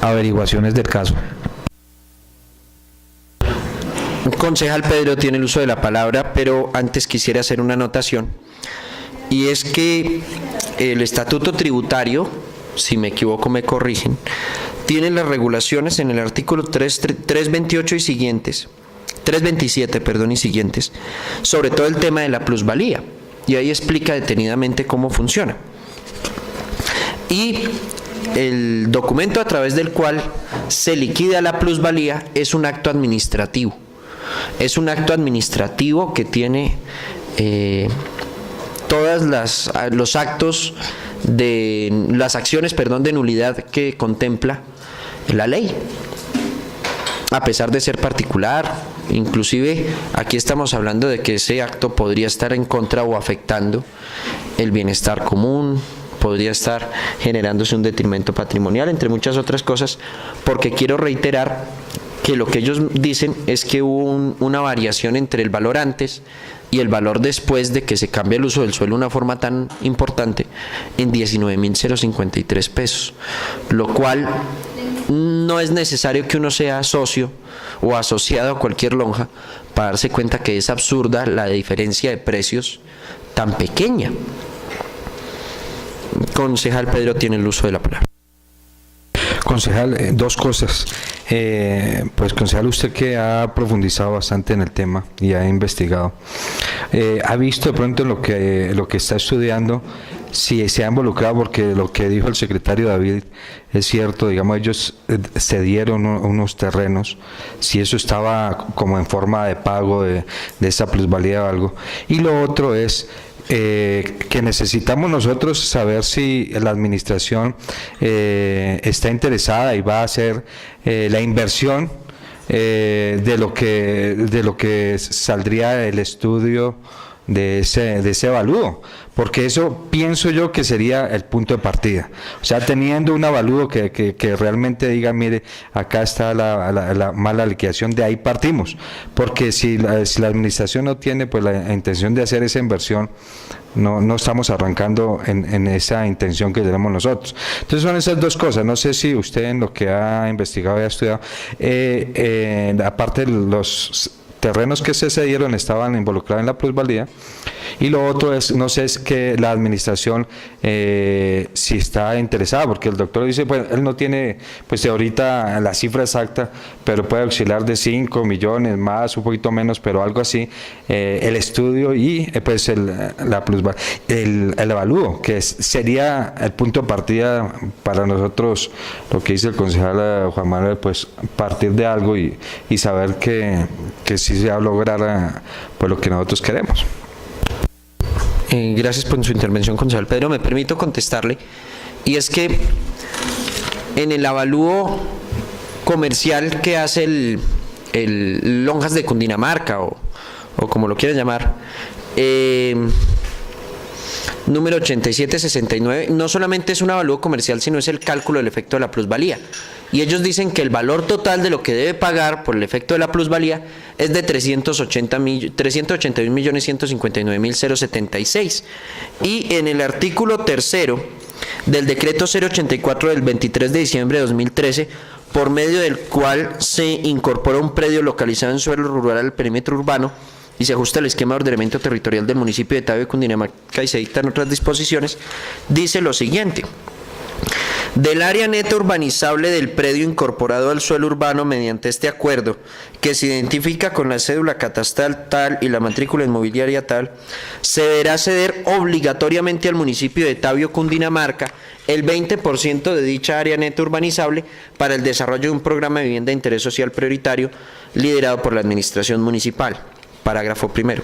averiguaciones del caso. Concejal Pedro tiene el uso de la palabra, pero antes quisiera hacer una anotación, y es que el estatuto tributario, si me equivoco me corrigen, tiene las regulaciones en el artículo 328 y siguientes, 327, perdón, y siguientes, sobre todo el tema de la plusvalía, y ahí explica detenidamente cómo funciona. Y el documento a través del cual se liquida la plusvalía, es un acto administrativo. Es un acto administrativo que tiene todas los actos de las acciones, de nulidad que contempla la ley. A pesar de ser particular, inclusive aquí estamos hablando de que ese acto podría estar en contra o afectando el bienestar común, podría estar generándose un detrimento patrimonial, entre muchas otras cosas, porque quiero reiterar que lo que ellos dicen es que hubo una variación entre el valor antes y el valor después de que se cambia el uso del suelo de una forma tan importante en 19.053 pesos, lo cual no es necesario que uno sea socio o asociado a cualquier lonja para darse cuenta que es absurda la diferencia de precios tan pequeña. Concejal Pedro tiene el uso de la palabra. Concejal, dos cosas. Pues concejal, usted que ha profundizado bastante en el tema y ha investigado, ¿ha visto de pronto lo que está estudiando, si se ha involucrado? Porque lo que dijo el secretario David es cierto, digamos, ellos cedieron unos terrenos, si eso estaba como en forma de pago de esa plusvalía o algo. Y lo otro es que necesitamos nosotros saber si la administración está interesada y va a hacer la inversión de lo que saldría el estudio de ese avalúo, porque eso pienso yo que sería el punto de partida. O sea, teniendo un avalúo que realmente diga, mire, acá está la mala liquidación, de ahí partimos, porque si la administración no tiene pues la intención de hacer esa inversión, no estamos arrancando en esa intención que tenemos nosotros. Entonces son esas dos cosas. No sé si usted en lo que ha investigado y ha estudiado, aparte de los terrenos que se cedieron, estaban involucrados en la plusvalía, y lo otro es, no sé, es que la administración si está interesada, porque el doctor dice, pues él no tiene pues ahorita la cifra exacta, pero puede oscilar de 5 millones más, un poquito menos, pero algo así, el estudio y pues la plusvalía, el avalúo, que sería el punto de partida para nosotros, lo que dice el concejal Juan Manuel, pues partir de algo y saber que sí se va a lograr pues lo que nosotros queremos. Gracias por su intervención, concejal Pedro. Me permito contestarle, y es que en el avalúo comercial que hace el Lonjas de Cundinamarca, o como lo quieran llamar, número 8769, no solamente es un avalúo comercial, sino es el cálculo del efecto de la plusvalía. Y ellos dicen que el valor total de lo que debe pagar por el efecto de la plusvalía es de 381.159.076. Y en el artículo 3º del decreto 084 del 23 de diciembre de 2013, por medio del cual se incorpora un predio localizado en suelo rural al perímetro urbano y se ajusta el esquema de ordenamiento territorial del municipio de Tabio, Cundinamarca, y se dictan otras disposiciones, dice lo siguiente: del área neta urbanizable del predio incorporado al suelo urbano mediante este acuerdo, que se identifica con la cédula catastral tal y la matrícula inmobiliaria tal, se deberá ceder obligatoriamente al municipio de Tabio, Cundinamarca, el 20% de dicha área neta urbanizable para el desarrollo de un programa de vivienda de interés social prioritario liderado por la administración municipal. Parágrafo primero.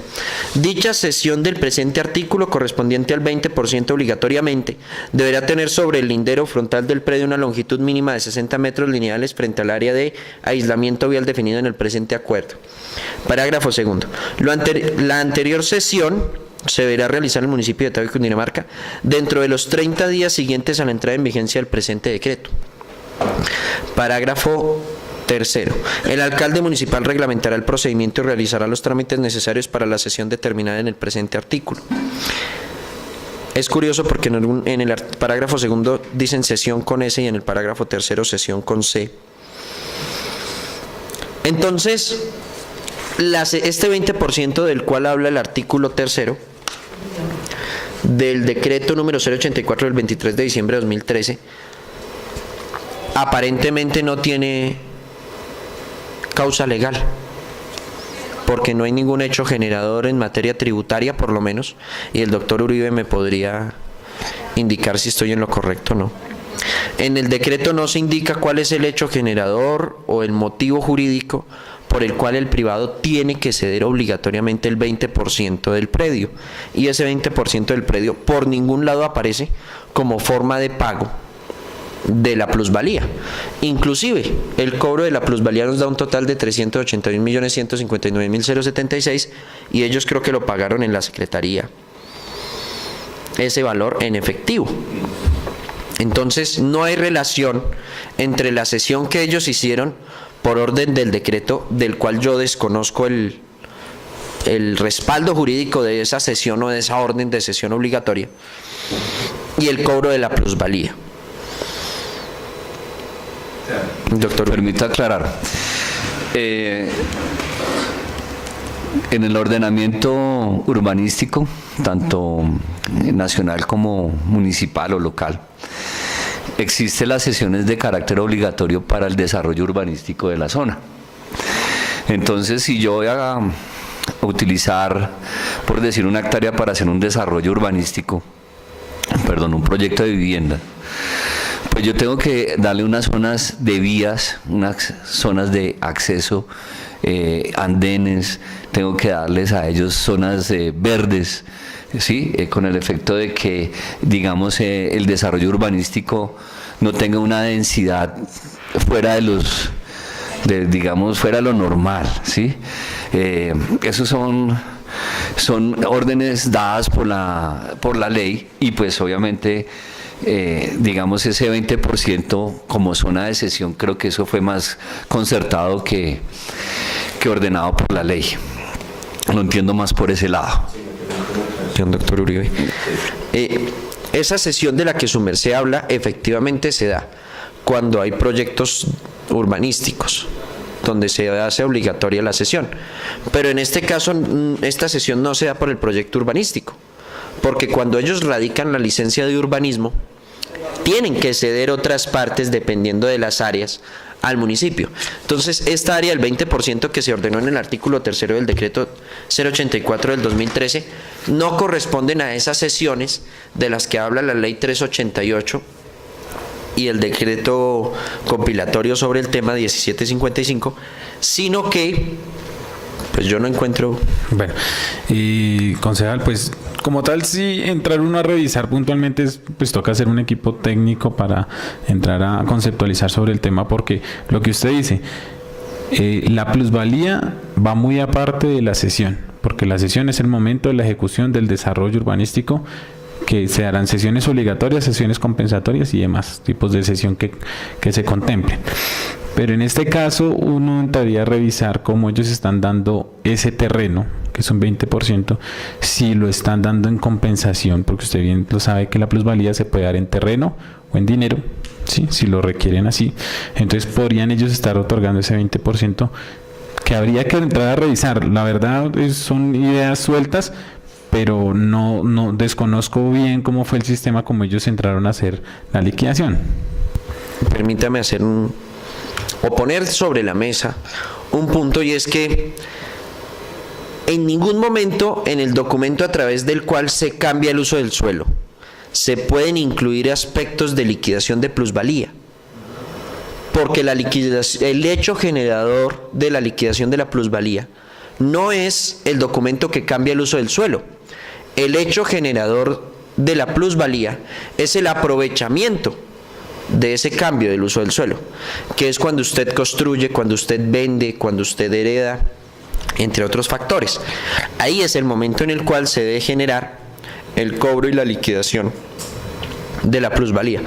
Dicha cesión del presente artículo, correspondiente al 20% obligatoriamente, deberá tener sobre el lindero frontal del predio una longitud mínima de 60 metros lineales frente al área de aislamiento vial definido en el presente acuerdo. Parágrafo segundo. La anterior cesión se deberá realizar en el municipio de Tabio, Cundinamarca, dentro de los 30 días siguientes a la entrada en vigencia del presente decreto. Parágrafo tercero. El alcalde municipal reglamentará el procedimiento y realizará los trámites necesarios para la cesión determinada en el presente artículo. Es curioso porque en el parágrafo segundo dicen cesión con S y en el parágrafo tercero cesión con C. Entonces, este 20% del cual habla el artículo tercero del decreto número 084 del 23 de diciembre de 2013, aparentemente no tiene causa legal, porque no hay ningún hecho generador en materia tributaria, por lo menos, y el doctor Uribe me podría indicar si estoy en lo correcto o no. En el decreto no se indica cuál es el hecho generador o el motivo jurídico por el cual el privado tiene que ceder obligatoriamente el 20% del predio. Y ese 20% del predio por ningún lado aparece como forma de pago de la plusvalía. Inclusive, el cobro de la plusvalía nos da un total de 381.159.076 y ellos creo que lo pagaron en la Secretaría, ese valor en efectivo. Entonces, no hay relación entre la cesión que ellos hicieron por orden del decreto, del cual yo desconozco el respaldo jurídico de esa cesión o de esa orden de cesión obligatoria, y el cobro de la plusvalía. Doctor, permita aclarar. En el ordenamiento urbanístico, tanto nacional como municipal o local, existen las sesiones de carácter obligatorio para el desarrollo urbanístico de la zona. Entonces, si yo voy a utilizar, por decir, una hectárea para hacer un desarrollo urbanístico, un proyecto de vivienda, pues yo tengo que darle unas zonas de vías, unas zonas de acceso, andenes, tengo que darles a ellos zonas verdes, ¿sí? Con el efecto de que, digamos, el desarrollo urbanístico no tenga una densidad fuera de fuera de lo normal, ¿sí? Esos son órdenes dadas por la ley, y pues obviamente digamos ese 20% como zona de cesión, creo que eso fue más concertado que ordenado por la ley. Lo entiendo más por ese lado. Doctor Uribe, esa cesión de la que su merced habla efectivamente se da cuando hay proyectos urbanísticos donde se hace obligatoria la cesión, pero en este caso esta cesión no se da por el proyecto urbanístico, porque cuando ellos radican la licencia de urbanismo tienen que ceder otras partes dependiendo de las áreas al municipio. Entonces, esta área del 20% que se ordenó en el artículo 3 del decreto 084 del 2013 no corresponden a esas sesiones de las que habla la ley 388 y el decreto compilatorio sobre el tema 1755, sino que pues yo no encuentro. Bueno, y concejal, pues como tal, si entrar uno a revisar puntualmente, pues toca hacer un equipo técnico para entrar a conceptualizar sobre el tema, porque lo que usted dice, la plusvalía va muy aparte de la cesión, porque la cesión es el momento de la ejecución del desarrollo urbanístico, que se harán sesiones obligatorias, sesiones compensatorias y demás tipos de cesión que se contemplen. Pero en este caso uno entraría a revisar cómo ellos están dando ese terreno, que es un 20%, si lo están dando en compensación, porque usted bien lo sabe que la plusvalía se puede dar en terreno o en dinero, ¿sí? Si lo requieren así. Entonces podrían ellos estar otorgando ese 20%, que habría que entrar a revisar. La verdad son ideas sueltas, pero no desconozco bien cómo fue el sistema como ellos entraron a hacer la liquidación. Permítame o poner sobre la mesa un punto, y es que en ningún momento en el documento a través del cual se cambia el uso del suelo se pueden incluir aspectos de liquidación de plusvalía, porque el hecho generador de la liquidación de la plusvalía no es el documento que cambia el uso del suelo. El hecho generador de la plusvalía es el aprovechamiento de ese cambio del uso del suelo, que es cuando usted construye, cuando usted vende, cuando usted hereda, entre otros factores. Ahí es el momento en el cual se debe generar el cobro y la liquidación de la plusvalía.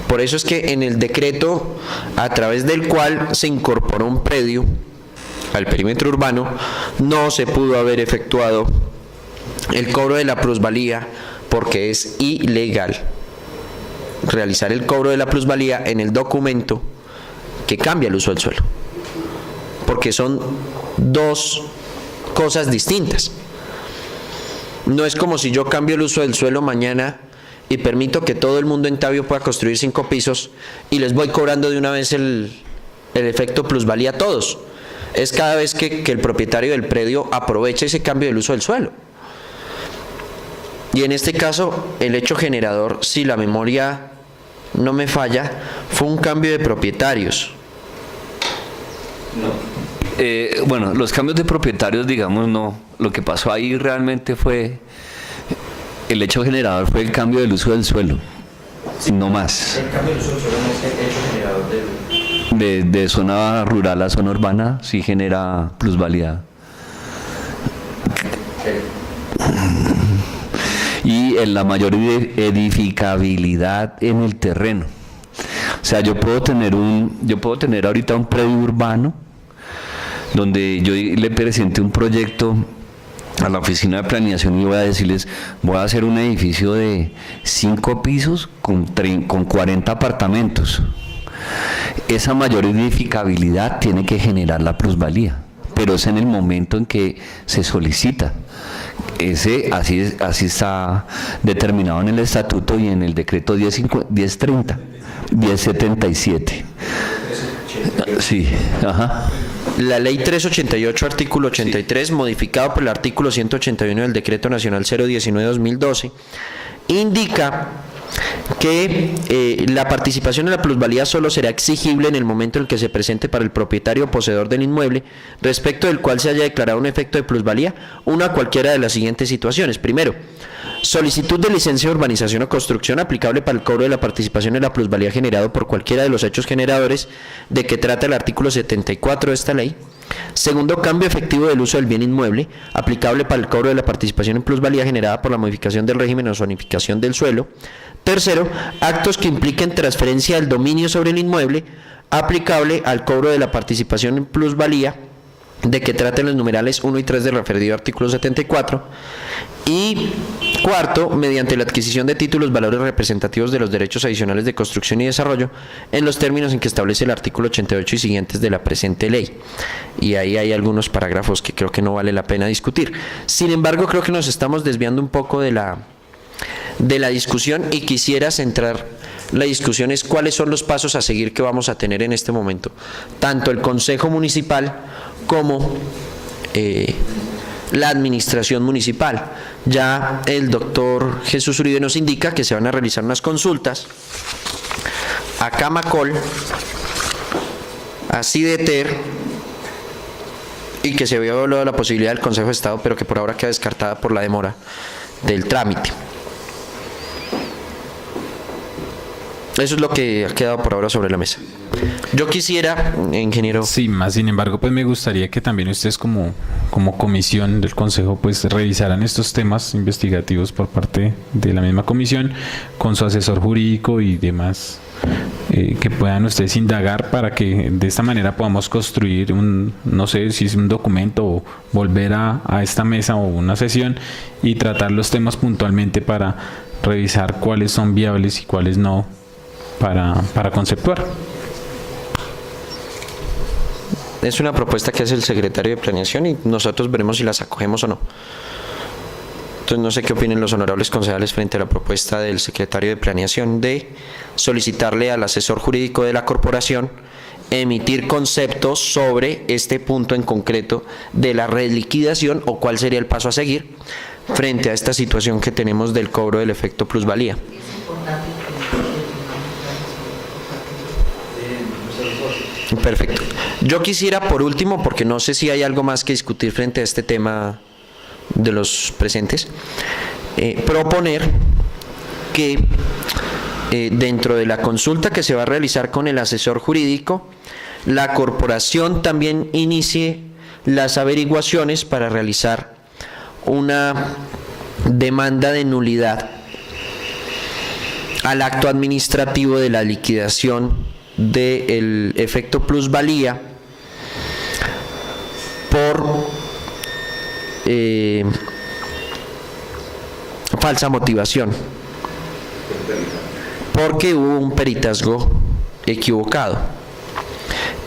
Por eso es que en el decreto a través del cual se incorporó un predio al perímetro urbano no se pudo haber efectuado el cobro de la plusvalía, porque es ilegal realizar el cobro de la plusvalía en el documento que cambia el uso del suelo, porque son dos cosas distintas. No es como si yo cambio el uso del suelo mañana y permito que todo el mundo en Tabio pueda construir 5 pisos y les voy cobrando de una vez el efecto plusvalía a todos. Es cada vez que el propietario del predio aprovecha ese cambio del uso del suelo. Y en este caso, el hecho generador, si la memoria no me falla, fue un cambio de propietarios. Bueno, los cambios de propietarios, digamos, no. Lo que pasó ahí realmente fue, el hecho generador fue el cambio del uso del suelo, no más. El cambio del uso del suelo no es el hecho generador De zona rural a zona urbana sí genera plusvalía. Y en la mayor edificabilidad en el terreno. O sea, yo puedo tener ahorita un predio urbano donde yo le presenté un proyecto a la oficina de planeación y voy a decirles, voy a hacer un edificio de 5 pisos con 40 apartamentos. Esa mayor edificabilidad tiene que generar la plusvalía, pero es en el momento en que se solicita. Así está determinado en el estatuto y en el decreto 1077. Sí, ajá. La ley 388, artículo 83, modificado por el artículo 181 del Decreto Nacional 019-2012, indica que la participación en la plusvalía solo será exigible en el momento en el que se presente para el propietario o poseedor del inmueble, respecto del cual se haya declarado un efecto de plusvalía, una cualquiera de las siguientes situaciones. Primero, solicitud de licencia de urbanización o construcción aplicable para el cobro de la participación en la plusvalía generado por cualquiera de los hechos generadores de que trata el artículo 74 de esta ley. Segundo, cambio efectivo del uso del bien inmueble, aplicable para el cobro de la participación en plusvalía generada por la modificación del régimen o zonificación del suelo. Tercero, actos que impliquen transferencia del dominio sobre el inmueble, aplicable al cobro de la participación en plusvalía de que traten los numerales 1 y 3 del referido artículo 74. Y cuarto, mediante la adquisición de títulos, valores representativos de los derechos adicionales de construcción y desarrollo en los términos en que establece el artículo 88 y siguientes de la presente ley. Y ahí hay algunos parágrafos que creo que no vale la pena discutir. Sin embargo, creo que nos estamos desviando un poco de la discusión y quisiera centrar la discusión es cuáles son los pasos a seguir que vamos a tener en este momento, tanto el Consejo Municipal como la administración municipal. Ya el doctor Jesús Uribe nos indica que se van a realizar unas consultas a Camacol, a CIDETER, y que se había hablado de la posibilidad del Consejo de Estado, pero que por ahora queda descartada por la demora del trámite. Eso es lo que ha quedado por ahora sobre la mesa. Yo quisiera, ingeniero... Sí, más sin embargo, pues me gustaría que también ustedes como comisión del Consejo pues revisaran estos temas investigativos por parte de la misma comisión con su asesor jurídico y demás, que puedan ustedes indagar para que de esta manera podamos construir no sé si es un documento o volver a esta mesa o una sesión y tratar los temas puntualmente para revisar cuáles son viables y cuáles no para conceptuar. Es una propuesta que hace el secretario de Planeación y nosotros veremos si las acogemos o no. Entonces no sé qué opinen los honorables concejales frente a la propuesta del secretario de Planeación de solicitarle al asesor jurídico de la corporación emitir conceptos sobre este punto en concreto de la reliquidación o cuál sería el paso a seguir frente a esta situación que tenemos del cobro del efecto plusvalía. Perfecto. Yo quisiera, por último, porque no sé si hay algo más que discutir frente a este tema de los presentes, proponer que dentro de la consulta que se va a realizar con el asesor jurídico, la corporación también inicie las averiguaciones para realizar una demanda de nulidad al acto administrativo de la liquidación del efecto plusvalía por falsa motivación, porque hubo un peritazgo equivocado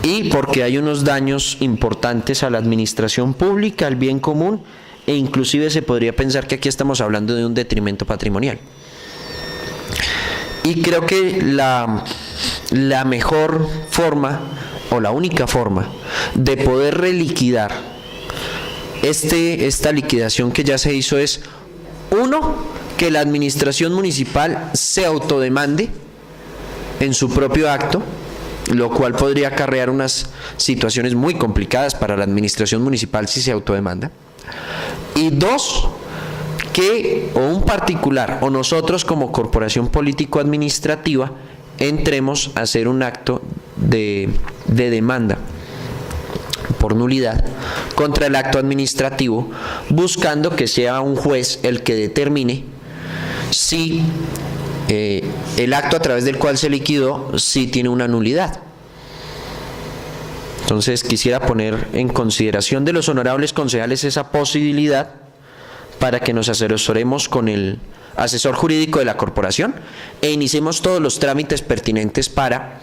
y porque hay unos daños importantes a la administración pública, al bien común, e inclusive se podría pensar que aquí estamos hablando de un detrimento patrimonial. Y creo que la mejor forma o la única forma de poder reliquidar esta liquidación que ya se hizo es, uno, que la administración municipal se autodemande en su propio acto, lo cual podría acarrear unas situaciones muy complicadas para la administración municipal si se autodemanda. Y dos, que o un particular o nosotros como corporación político-administrativa entremos a hacer un acto de demanda por nulidad contra el acto administrativo, buscando que sea un juez el que determine si el acto a través del cual se liquidó sí tiene una nulidad. Entonces quisiera poner en consideración de los honorables concejales esa posibilidad para que nos asesoremos con el asesor jurídico de la corporación e iniciemos todos los trámites pertinentes para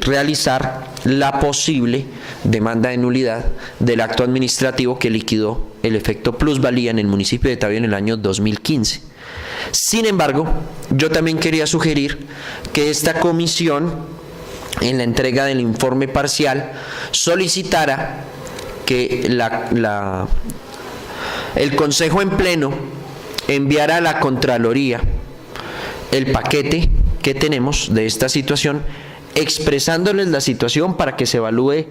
realizar la posible demanda de nulidad del acto administrativo que liquidó el efecto plusvalía en el municipio de Tabio en el año 2015. Sin embargo, yo también quería sugerir que esta comisión, en la entrega del informe parcial, solicitara que el Consejo en Pleno enviara a la Contraloría el paquete que tenemos de esta situación, expresándoles la situación para que se evalúe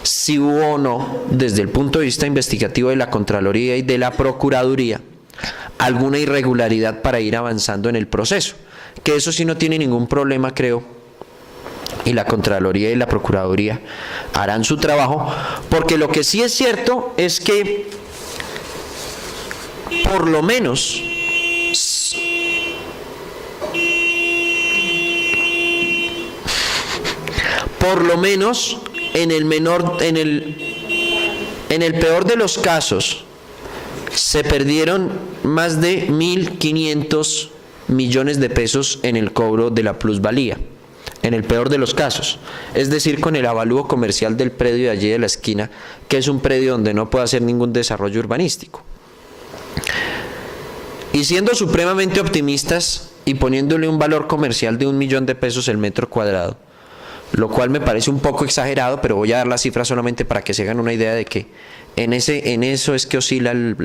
si hubo o no, desde el punto de vista investigativo de la Contraloría y de la Procuraduría, alguna irregularidad para ir avanzando en el proceso. Que eso sí no tiene ningún problema, creo, y la Contraloría y la Procuraduría harán su trabajo, porque lo que sí es cierto es que por lo menos en el peor de los casos se perdieron más de 1.500 millones de pesos en el cobro de la plusvalía, en el peor de los casos, es decir, con el avalúo comercial del predio de allí de la esquina, que es un predio donde no puede hacer ningún desarrollo urbanístico. Y siendo supremamente optimistas y poniéndole un valor comercial de 1 millón de pesos el metro cuadrado, lo cual me parece un poco exagerado, pero voy a dar la cifra solamente para que se hagan una idea de que en eso es que oscila el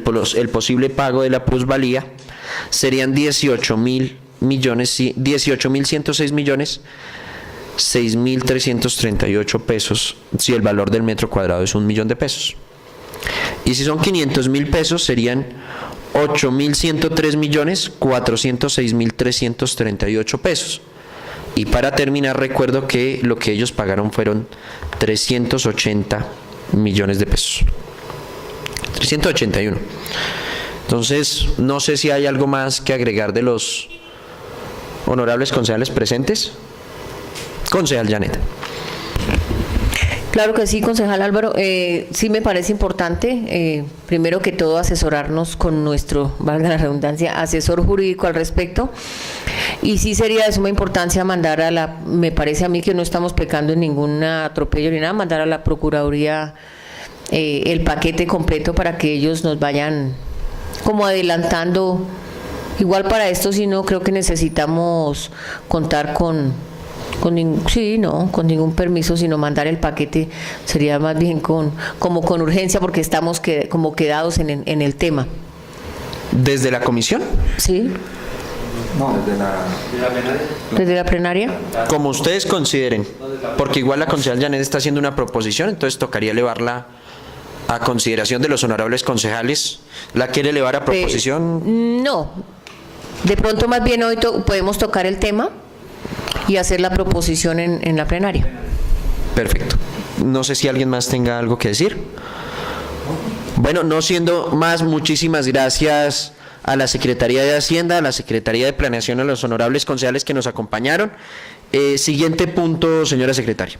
posible pago de la plusvalía. Serían 18.106 millones 6.338 pesos si el valor del metro cuadrado es 1 millón de pesos. Y si son 500.000 pesos serían 8.103 millones 406.338 pesos. Y para terminar, recuerdo que lo que ellos pagaron fueron 380 millones de pesos. 381. Entonces, no sé si hay algo más que agregar de los honorables concejales presentes. Concejal Janet. Claro que sí, concejal Álvaro. Sí me parece importante, primero que todo, asesorarnos con nuestro, valga la redundancia, asesor jurídico al respecto. Y sí sería de suma importancia mandar me parece a mí que no estamos pecando en ningún atropello ni nada, mandar a la Procuraduría el paquete completo para que ellos nos vayan como adelantando. Igual para esto, si no, creo que necesitamos contar con ningún permiso, sino mandar el paquete sería más bien con urgencia, porque estamos como quedados en el tema. ¿Desde la comisión? Sí. No, ¿Desde la plenaria? Como ustedes consideren, porque igual la concejal Janet está haciendo una proposición, entonces tocaría elevarla a consideración de los honorables concejales. ¿La quiere elevar a proposición? No. De pronto más bien hoy podemos tocar el tema y hacer la proposición en la plenaria. Perfecto. No sé si alguien más tenga algo que decir. Bueno, no siendo más, muchísimas gracias a la Secretaría de Hacienda, a la Secretaría de Planeación, a los honorables concejales que nos acompañaron. Siguiente punto, señora secretaria.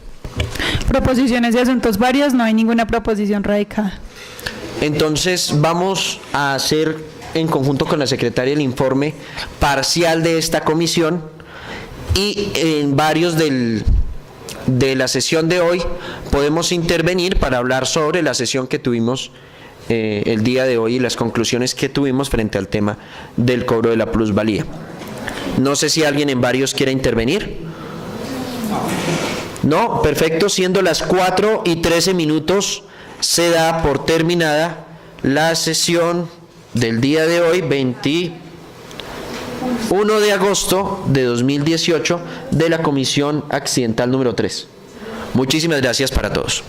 Proposiciones de asuntos varios, no hay ninguna proposición radicada. Entonces vamos a hacer en conjunto con la secretaria el informe parcial de esta comisión, y en varios de la sesión de hoy podemos intervenir para hablar sobre la sesión que tuvimos el día de hoy y las conclusiones que tuvimos frente al tema del cobro de la plusvalía. No sé si alguien en varios quiere intervenir. No, perfecto. Siendo las 4:13, se da por terminada la sesión del día de hoy, 1 de agosto de 2018 de la Comisión Accidental número 3. Muchísimas gracias para todos.